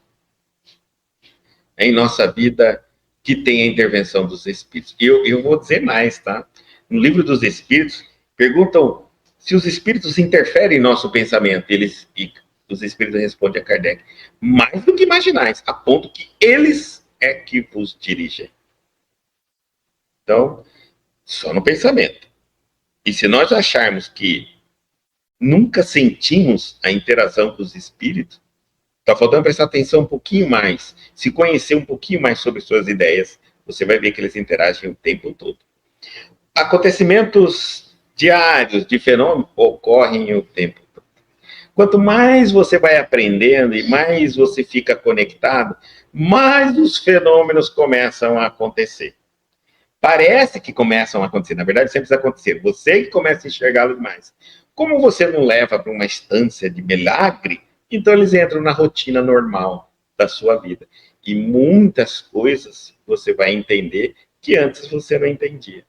em nossa vida que tem a intervenção dos Espíritos. Eu vou dizer mais, tá? No livro dos Espíritos, perguntam se os Espíritos interferem em nosso pensamento. E os Espíritos respondem a Kardec, mais do que imaginais, a ponto que eles é que vos dirigem. Então, só no pensamento. E se nós acharmos que nunca sentimos a interação com os espíritos, está faltando prestar atenção um pouquinho mais, se conhecer um pouquinho mais sobre suas ideias, você vai ver que eles interagem o tempo todo. Acontecimentos diários de fenômeno ocorrem o tempo todo. Quanto mais você vai aprendendo e mais você fica conectado, mais os fenômenos começam a acontecer. Parece que começam a acontecer, na verdade sempre acontecer, você que começa a enxergá-los mais. Como você não leva para uma instância de milagre, então eles entram na rotina normal da sua vida. E muitas coisas você vai entender que antes você não entendia.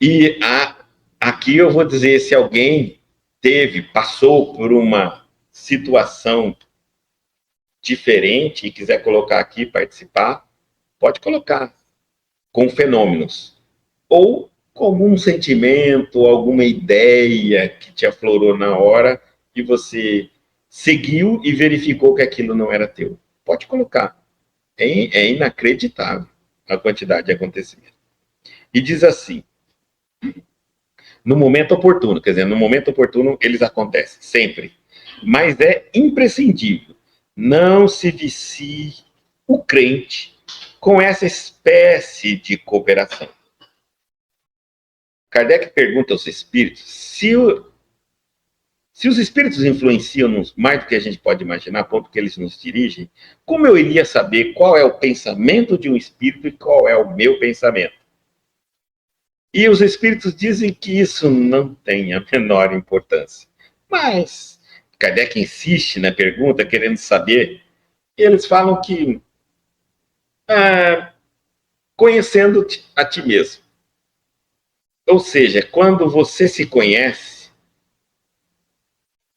E aqui eu vou dizer, se alguém passou por uma situação diferente e quiser colocar aqui, participar, pode colocar com fenômenos. Ou com algum sentimento, alguma ideia que te aflorou na hora e você seguiu e verificou que aquilo não era teu. Pode colocar. É inacreditável a quantidade de acontecimentos. E diz assim, no momento oportuno, quer dizer, no momento oportuno eles acontecem, sempre. Mas é imprescindível. Não se vicie o crente com essa espécie de cooperação. Kardec pergunta aos espíritos se os espíritos influenciam-nos mais do que a gente pode imaginar, a ponto que eles nos dirigem, como eu iria saber qual é o pensamento de um espírito e qual é o meu pensamento? E os espíritos dizem que isso não tem a menor importância. Mas Kardec insiste na pergunta, querendo saber, e eles falam que conhecendo a ti mesmo. Ou seja, quando você se conhece,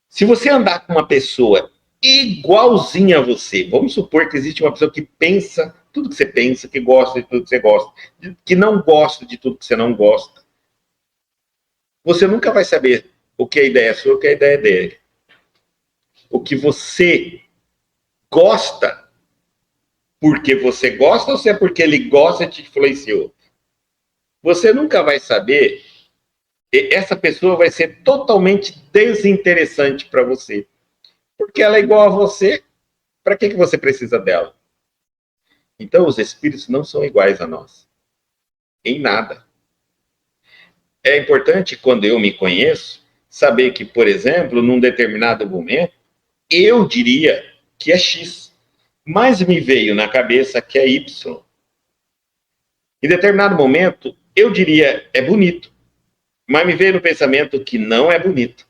se você andar com uma pessoa igualzinha a você, vamos supor que existe uma pessoa que pensa tudo que você pensa, que gosta de tudo que você gosta, que não gosta de tudo que você não gosta, você nunca vai saber o que a ideia é sua, o que a ideia é dele. O que você gosta porque você gosta ou se é porque ele gosta e te influenciou? Você nunca vai saber. Essa pessoa vai ser totalmente desinteressante para você. Porque ela é igual a você, para que você precisa dela? Então, os espíritos não são iguais a nós. Em nada. É importante, quando eu me conheço, saber que, por exemplo, num determinado momento, eu diria que é X, mas me veio na cabeça que é Y. Em determinado momento, eu diria é bonito, mas me veio no pensamento que não é bonito.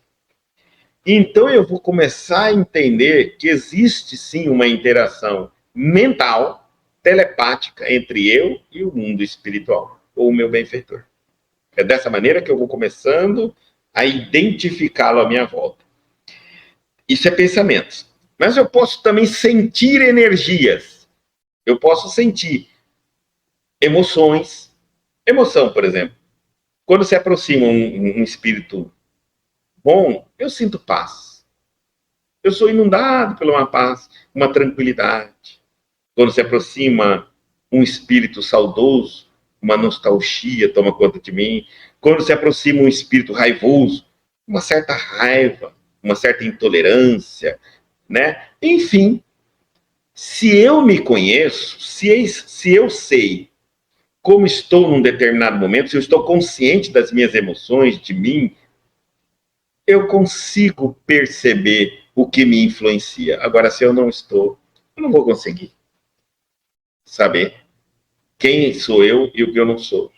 Então eu vou começar a entender que existe sim uma interação mental, telepática, entre eu e o mundo espiritual, ou o meu benfeitor. É dessa maneira que eu vou começando a identificá-lo à minha volta. Isso é pensamentos. Mas eu posso também sentir energias. Eu posso sentir emoções. Emoção, por exemplo. Quando se aproxima um espírito bom, eu sinto paz. Eu sou inundado por uma paz, uma tranquilidade. Quando se aproxima um espírito saudoso, uma nostalgia toma conta de mim. Quando se aproxima um espírito raivoso, uma certa raiva, uma certa intolerância, né? Enfim, se eu me conheço, se eu sei como estou num determinado momento, se eu estou consciente das minhas emoções, de mim, eu consigo perceber o que me influencia. Agora, se eu não estou, eu não vou conseguir saber quem sou eu e o que eu não sou.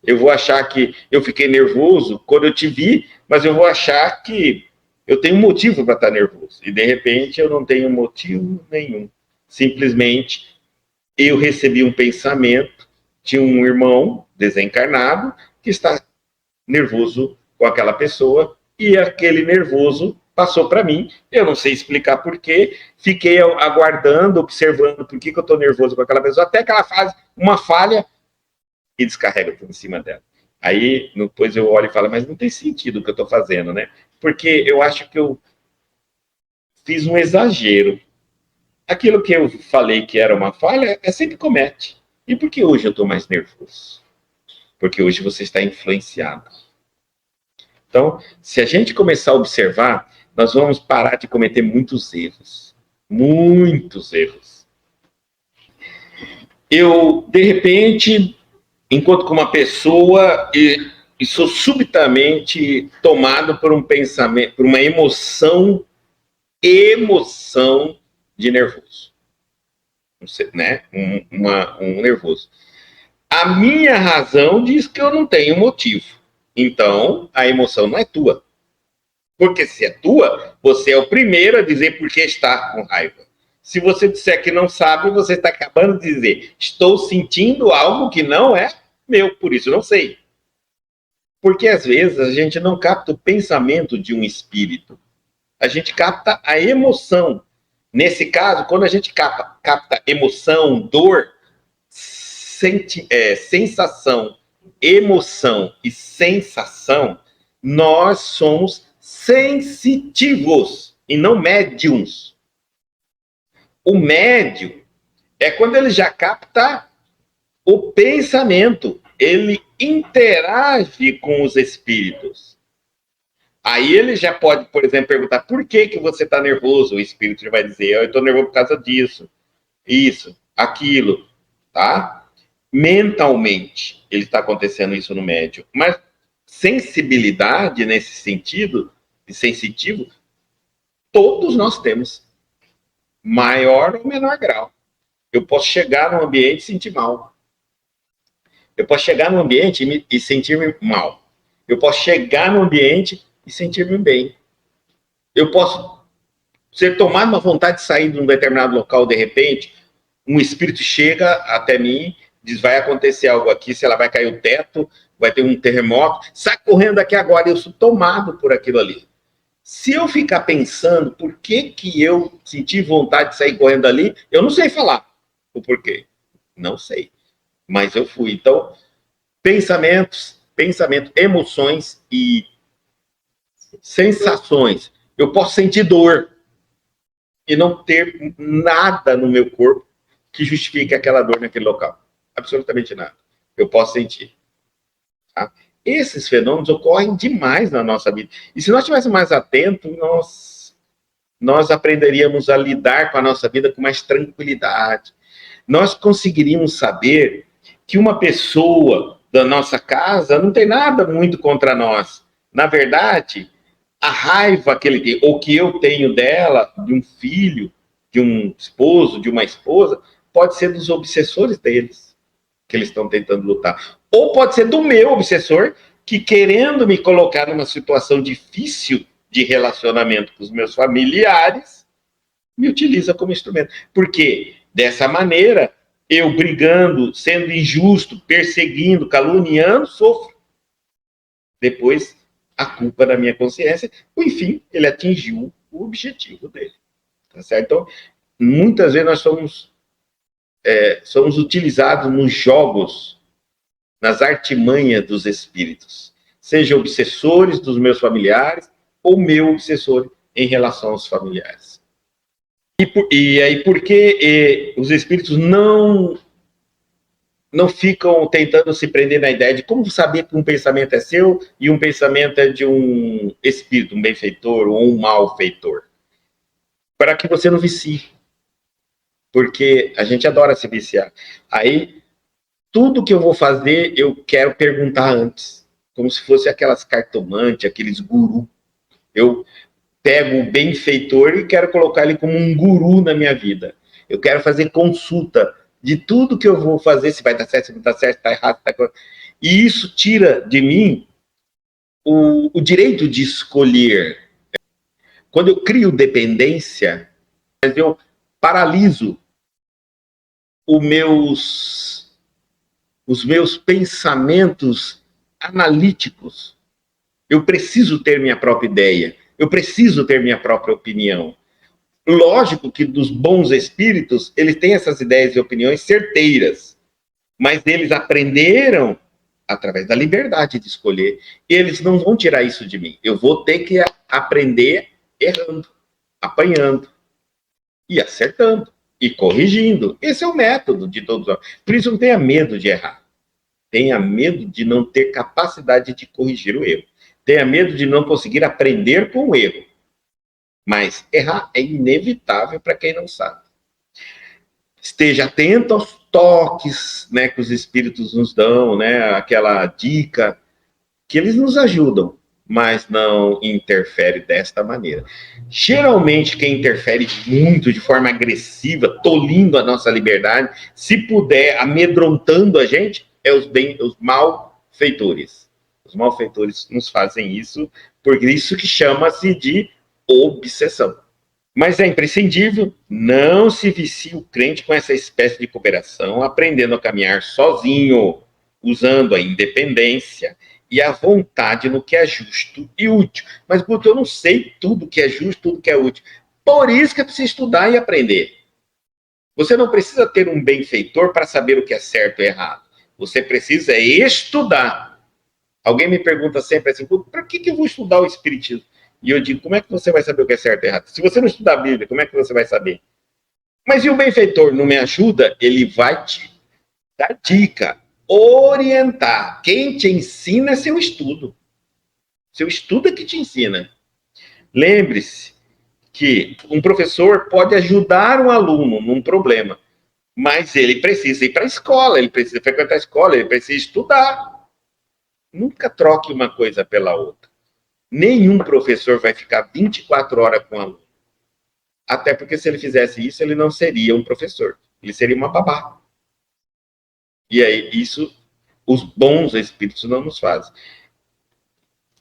Eu vou achar que eu fiquei nervoso quando eu te vi, mas eu vou achar que eu tenho motivo para estar nervoso. E, de repente, eu não tenho motivo nenhum. Simplesmente, eu recebi um pensamento de um irmão desencarnado que está nervoso com aquela pessoa e aquele nervoso passou para mim. Eu não sei explicar por quê. Fiquei aguardando, observando por que eu estou nervoso com aquela pessoa, até que ela faz uma falha e descarrega tudo em cima dela. Aí, depois eu olho e falo, mas não tem sentido o que eu estou fazendo, né? Porque eu acho que eu fiz um exagero. Aquilo que eu falei que era uma falha, sempre comete. E por que hoje eu estou mais nervoso? Porque hoje você está influenciado. Então, se a gente começar a observar, nós vamos parar de cometer muitos erros. Muitos erros. Eu, de repente, encontro com uma pessoa e sou subitamente tomado por um pensamento, por uma emoção de nervoso. Né? Um nervoso. A minha razão diz que eu não tenho motivo. Então, a emoção não é tua. Porque se é tua, você é o primeiro a dizer por que está com raiva. Se você disser que não sabe, você está acabando de dizer, estou sentindo algo que não é meu, por isso não sei. Porque às vezes a gente não capta o pensamento de um espírito. A gente capta a emoção. Nesse caso, quando a gente capta emoção, dor, sensação, emoção e sensação, nós somos sensitivos e não médiums. O médium é quando ele já capta o pensamento, ele interage com os espíritos. Aí ele já pode, por exemplo, perguntar por que você está nervoso? O espírito já vai dizer, eu estou nervoso por causa disso, isso, aquilo, tá? Mentalmente, ele está acontecendo isso no médium. Mas sensibilidade nesse sentido, de sensitivo, todos nós temos. Maior ou menor grau. Eu posso chegar num ambiente e sentir mal. Eu posso chegar num ambiente e sentir-me mal. Eu posso chegar num ambiente e sentir-me bem. Eu posso ser tomado uma vontade de sair de um determinado local, de repente, um espírito chega até mim, diz, vai acontecer algo aqui, se ela vai cair o teto, vai ter um terremoto, sai correndo aqui agora, eu sou tomado por aquilo ali. Se eu ficar pensando por que eu senti vontade de sair correndo ali, eu não sei falar o porquê. Não sei. Mas eu fui. Então, pensamento, emoções e sensações. Eu posso sentir dor e não ter nada no meu corpo que justifique aquela dor naquele local. Absolutamente nada. Eu posso sentir. Tá? Esses fenômenos ocorrem demais na nossa vida. E se nós estivéssemos mais atentos, nós aprenderíamos a lidar com a nossa vida com mais tranquilidade. Nós conseguiríamos saber que uma pessoa da nossa casa não tem nada muito contra nós. Na verdade, a raiva que ele tem, ou que eu tenho dela, de um filho, de um esposo, de uma esposa, pode ser dos obsessores deles, que eles estão tentando lutar. Ou pode ser do meu obsessor, que querendo me colocar numa situação difícil de relacionamento com os meus familiares, me utiliza como instrumento. Porque, dessa maneira, eu brigando, sendo injusto, perseguindo, caluniando, sofro. Depois, a culpa da minha consciência, enfim, ele atingiu o objetivo dele. Tá certo? Então, muitas vezes nós somos utilizados nos jogos, nas artimanhas dos espíritos. Sejam obsessores dos meus familiares, ou meu obsessor em relação aos familiares. E aí, por que os espíritos não ficam tentando se prender na ideia de como saber que um pensamento é seu e um pensamento é de um espírito, um benfeitor ou um malfeitor? Para que você não vicie. Porque a gente adora se viciar. Aí, tudo que eu vou fazer, eu quero perguntar antes. Como se fosse aquelas cartomantes, aqueles gurus. Eu pego o benfeitor e quero colocar ele como um guru na minha vida. Eu quero fazer consulta de tudo que eu vou fazer, se vai dar certo, se não dá certo, se está errado, se está... E isso tira de mim o direito de escolher. Quando eu crio dependência, eu paraliso os meus pensamentos analíticos. Eu preciso ter minha própria ideia. Eu preciso ter minha própria opinião. Lógico que dos bons espíritos, eles têm essas ideias e opiniões certeiras. Mas eles aprenderam através da liberdade de escolher. Eles não vão tirar isso de mim. Eu vou ter que aprender errando, apanhando e acertando e corrigindo. Esse é o método de todos nós. Por isso não tenha medo de errar. Tenha medo de não ter capacidade de corrigir o erro. Tenha medo de não conseguir aprender com o erro. Mas errar é inevitável para quem não sabe. Esteja atento aos toques, né, que os espíritos nos dão, né, aquela dica, que eles nos ajudam, mas não interfere desta maneira. Geralmente, quem interfere muito, de forma agressiva, tolindo a nossa liberdade, se puder, amedrontando a gente, é os malfeitores. Os malfeitores nos fazem isso, por isso que chama-se de obsessão. Mas é imprescindível, não se vicie o crente com essa espécie de cooperação, aprendendo a caminhar sozinho, usando a independência e a vontade no que é justo e útil. Mas, Guto, eu não sei tudo que é justo, tudo que é útil. Por isso que é preciso estudar e aprender. Você não precisa ter um benfeitor para saber o que é certo e errado. Você precisa estudar. Alguém me pergunta sempre assim, para que eu vou estudar o Espiritismo? E eu digo, como é que você vai saber o que é certo e errado? Se você não estudar a Bíblia, como é que você vai saber? Mas e o benfeitor não me ajuda? Ele vai te dar dica, orientar. Quem te ensina é seu estudo. Seu estudo é que te ensina. Lembre-se que um professor pode ajudar um aluno num problema, mas ele precisa ir para a escola, ele precisa frequentar a escola, ele precisa estudar. Nunca troque uma coisa pela outra. Nenhum professor vai ficar 24 horas com o aluno. Até porque se ele fizesse isso, ele não seria um professor. Ele seria uma babá. E aí, isso, os bons espíritos não nos fazem.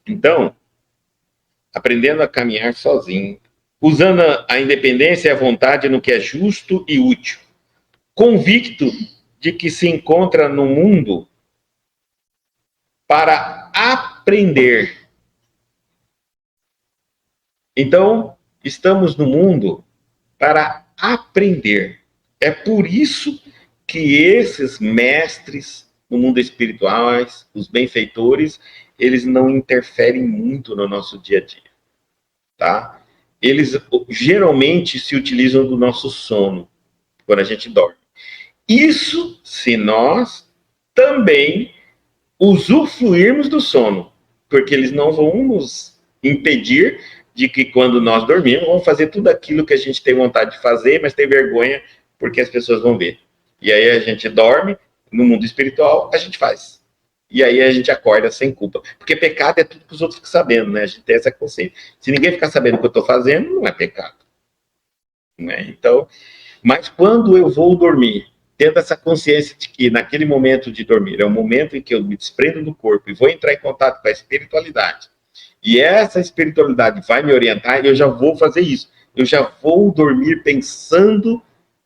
Então, aprendendo a caminhar sozinho, usando a independência e a vontade no que é justo e útil, convicto de que se encontra no mundo para aprender. Então, estamos no mundo para aprender. É por isso que esses mestres no mundo espiritual, os benfeitores, eles não interferem muito no nosso dia a dia, tá? Eles geralmente se utilizam do nosso sono, quando a gente dorme. Isso se nós também usufruirmos do sono, porque eles não vão nos impedir de que quando nós dormimos, vamos fazer tudo aquilo que a gente tem vontade de fazer, mas tem vergonha porque as pessoas vão ver. E aí a gente dorme, no mundo espiritual, a gente faz. E aí a gente acorda sem culpa. Porque pecado é tudo que os outros ficam sabendo, né? A gente tem essa consciência. Se ninguém ficar sabendo o que eu estou fazendo, não é pecado. Né? Então, mas quando eu vou dormir, tendo essa consciência de que naquele momento de dormir é o momento em que eu me desprendo do corpo e vou entrar em contato com a espiritualidade, E essa espiritualidade vai me orientar e eu já vou fazer isso. Eu já vou dormir pensando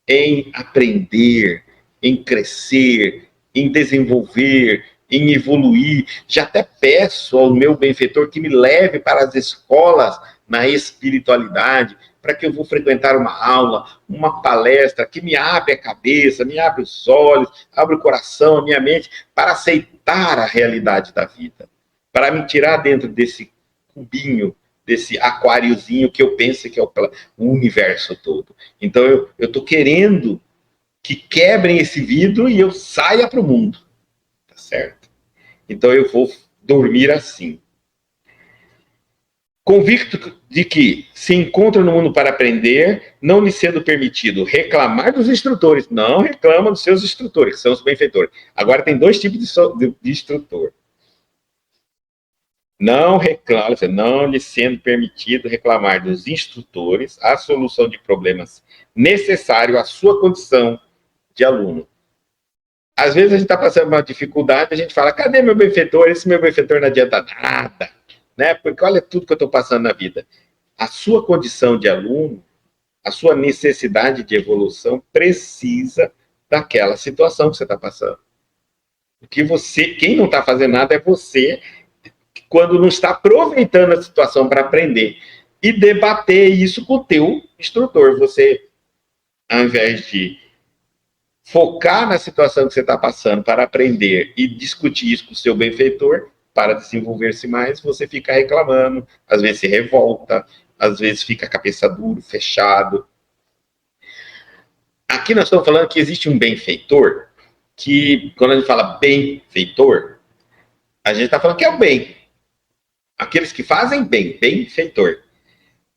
em aprender, em crescer, em desenvolver, em evoluir. Já até peço ao meu benfeitor que me leve para as escolas na espiritualidade, para que eu vou frequentar uma aula, uma palestra que me abre a cabeça, me abre os olhos, abre o coração, a minha mente, para aceitar a realidade da vida, para me tirar dentro desse cubinho, desse aquáriozinho que eu penso que é o universo todo. Então eu estou querendo que quebrem esse vidro e eu saia para o mundo, tá certo? Então eu vou dormir assim, convicto de que se encontra no mundo para aprender, não lhe sendo permitido reclamar dos instrutores. Não reclama dos seus instrutores, que são os benfeitores. Agora tem dois tipos de instrutor. Não reclama, não lhe sendo permitido reclamar dos instrutores a solução de problemas necessário à sua condição de aluno. Às vezes a gente está passando uma dificuldade, a gente fala, cadê meu benfeitor? Esse meu benfeitor não adianta nada, né? Porque olha tudo que eu estou passando na vida. A sua condição de aluno, a sua necessidade de evolução precisa daquela situação que você está passando. Porque você, quem não está fazendo nada é você, quando não está aproveitando a situação para aprender e debater isso com o teu instrutor. Você, ao invés de focar na situação que você está passando para aprender e discutir isso com o seu benfeitor, para desenvolver-se mais, você fica reclamando, às vezes se revolta, às vezes fica a cabeça duro, fechado. Aqui nós estamos falando que existe um benfeitor, que quando a gente fala benfeitor, a gente está falando que é o bem. Aqueles que fazem bem, benfeitor.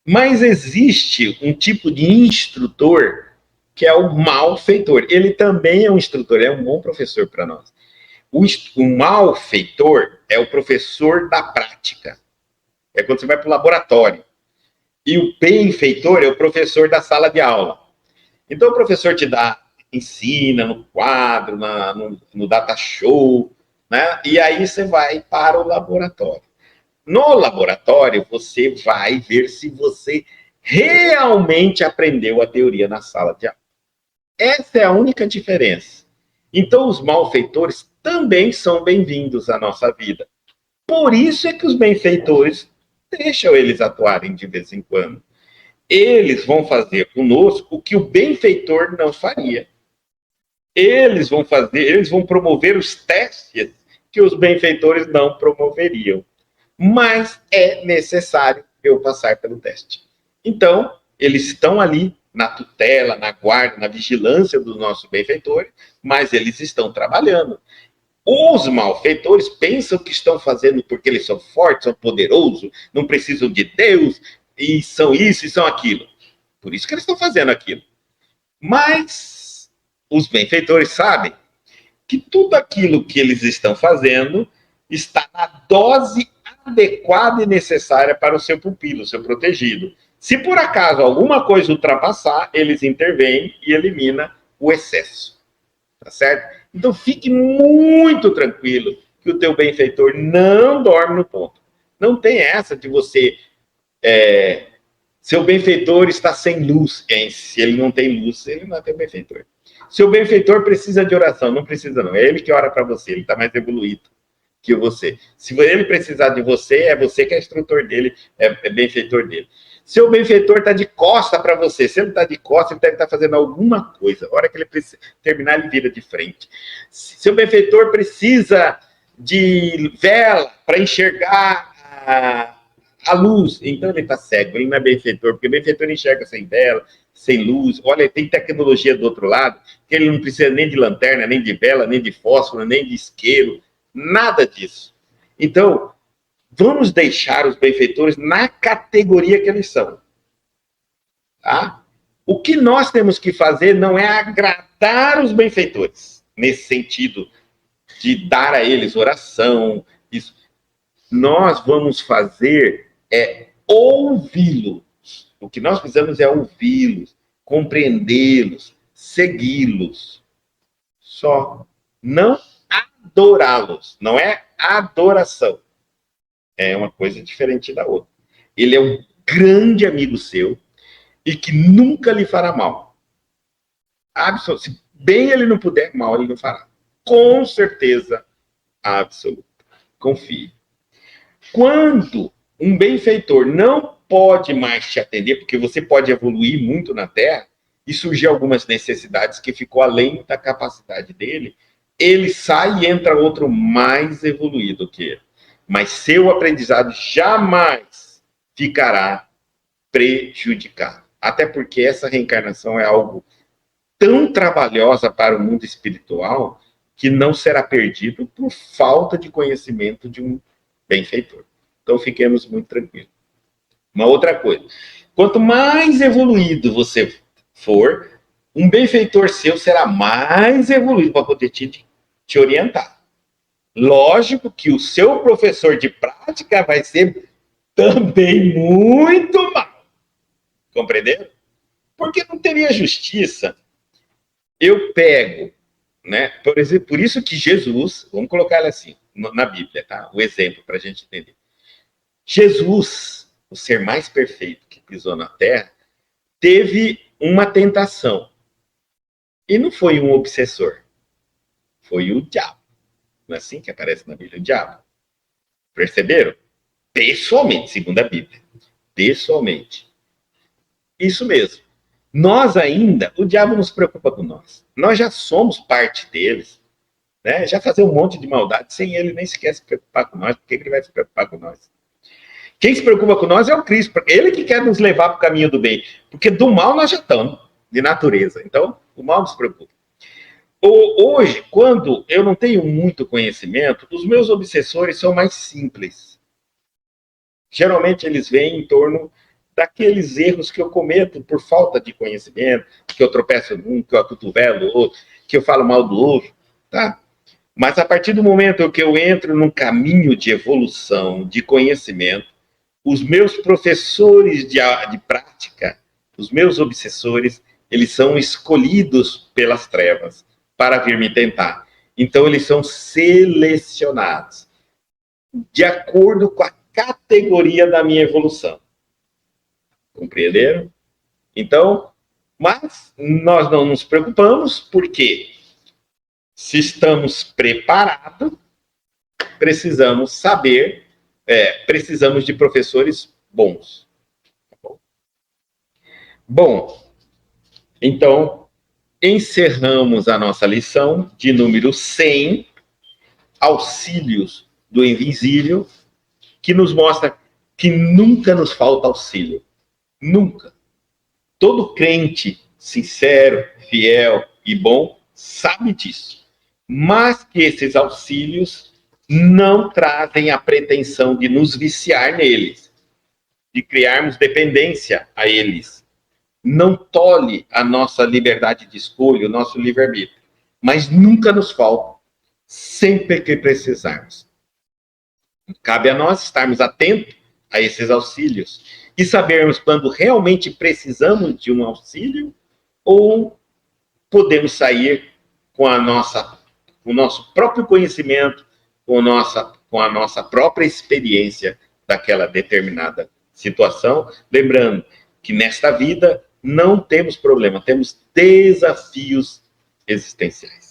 Mas existe um tipo de instrutor que é o malfeitor. Ele também é um instrutor, é um bom professor para nós. O malfeitor é o professor da prática. É quando você vai para o laboratório. E o benfeitor é o professor da sala de aula. Então o professor te ensina no quadro, no data show, né? E aí você vai para o laboratório. No laboratório, você vai ver se você realmente aprendeu a teoria na sala de aula. Essa é a única diferença. Então, os malfeitores também são bem-vindos à nossa vida. Por isso é que os benfeitores deixam eles atuarem de vez em quando. Eles vão fazer conosco o que o benfeitor não faria. Eles vão promover os testes que os benfeitores não promoveriam. Mas é necessário eu passar pelo teste. Então, eles estão ali na tutela, na guarda, na vigilância dos nossos benfeitores, mas eles estão trabalhando. Os malfeitores pensam que estão fazendo porque eles são fortes, são poderosos, não precisam de Deus, e são isso e são aquilo. Por isso que eles estão fazendo aquilo. Mas os benfeitores sabem que tudo aquilo que eles estão fazendo está na dose adequada e necessária para o seu pupilo, o seu protegido. Se por acaso alguma coisa ultrapassar, eles intervêm e eliminam o excesso. Tá certo? Então fique muito tranquilo que o teu benfeitor não dorme no ponto. Não tem essa de você... seu benfeitor está sem luz. Se ele não tem luz, ele não é teu benfeitor. Seu benfeitor precisa de oração. Não precisa não. É ele que ora para você. Ele está mais evoluído que você. Se ele precisar de você, é você que é instrutor dele, é benfeitor dele. Seu benfeitor está de costa para você. Se ele está de costa, ele deve estar fazendo alguma coisa. A hora que ele terminar, ele vira de frente. Seu benfeitor precisa de vela para enxergar a luz. Então ele está cego, ele não é benfeitor, porque o benfeitor enxerga sem vela, sem luz. Olha, tem tecnologia do outro lado, que ele não precisa nem de lanterna, nem de vela, nem de fósforo, nem de isqueiro. Nada disso. Então, vamos deixar os benfeitores na categoria que eles são. Tá? O que nós temos que fazer não é agradar os benfeitores, nesse sentido de dar a eles oração. Isso. Nós vamos fazer é ouvi-los. O que nós precisamos é ouvi-los, compreendê-los, segui-los. Só. Não adorá-los. Não é adoração. é uma coisa diferente da outra. Ele é um grande amigo seu e que nunca lhe fará mal. Absoluto. Se bem ele não puder, mal ele não fará. Com certeza absoluta. Confie. Quando um benfeitor não pode mais te atender, porque você pode evoluir muito na Terra, e surgir algumas necessidades que ficou além da capacidade dele, ele sai e entra outro mais evoluído que ele. Mas seu aprendizado jamais ficará prejudicado. Até porque essa reencarnação é algo tão trabalhosa para o mundo espiritual que não será perdido por falta de conhecimento de um benfeitor. Então fiquemos muito tranquilos. Uma outra coisa, quanto mais evoluído você for, um benfeitor seu será mais evoluído para poder te orientar. Lógico que o seu professor de prática vai ser também muito mal. Compreenderam? Porque não teria justiça. Eu pego, né? Por exemplo, por isso que Jesus, vamos colocar ele assim, na Bíblia, tá? O exemplo para a gente entender. Jesus, o ser mais perfeito que pisou na Terra, teve uma tentação. E não foi um obsessor. Foi o diabo. Não é assim que aparece na Bíblia? O diabo. Perceberam? Pessoalmente, segundo a Bíblia. Pessoalmente. Isso mesmo. Nós ainda, o diabo não se preocupa com nós. Nós já somos parte deles. Né? Já fazer um monte de maldade sem ele nem sequer se preocupar com nós. Por que ele vai se preocupar com nós? Quem se preocupa com nós é o Cristo. Ele que quer nos levar para o caminho do bem. Porque do mal nós já estamos, de natureza. Então, o mal não se preocupa. Hoje, quando eu não tenho muito conhecimento, os meus obsessores são mais simples. Geralmente eles vêm em torno daqueles erros que eu cometo por falta de conhecimento, que eu tropeço num, que eu acotovelo o outro, que eu falo mal do outro, tá? Mas a partir do momento que eu entro num caminho de evolução, de conhecimento, os meus professores de prática, os meus obsessores, eles são escolhidos pelas trevas para vir me tentar. Então, eles são selecionados de acordo com a categoria da minha evolução. Compreenderam? Então, mas nós não nos preocupamos, porque se estamos preparados, precisamos saber, precisamos de professores bons. Bom, então, encerramos a nossa lição de número 100, auxílios do invisível, que nos mostra que nunca nos falta auxílio. Nunca. Todo crente sincero, fiel e bom sabe disso. Mas que esses auxílios não trazem a pretensão de nos viciar neles, de criarmos dependência a eles. Não tolhe a nossa liberdade de escolha, o nosso livre-arbítrio. Mas nunca nos falta, sempre que precisarmos. Cabe a nós estarmos atentos a esses auxílios e sabermos quando realmente precisamos de um auxílio ou podemos sair com o nosso próprio conhecimento, com a nossa própria experiência daquela determinada situação. Lembrando que nesta vida não temos problema, temos desafios existenciais.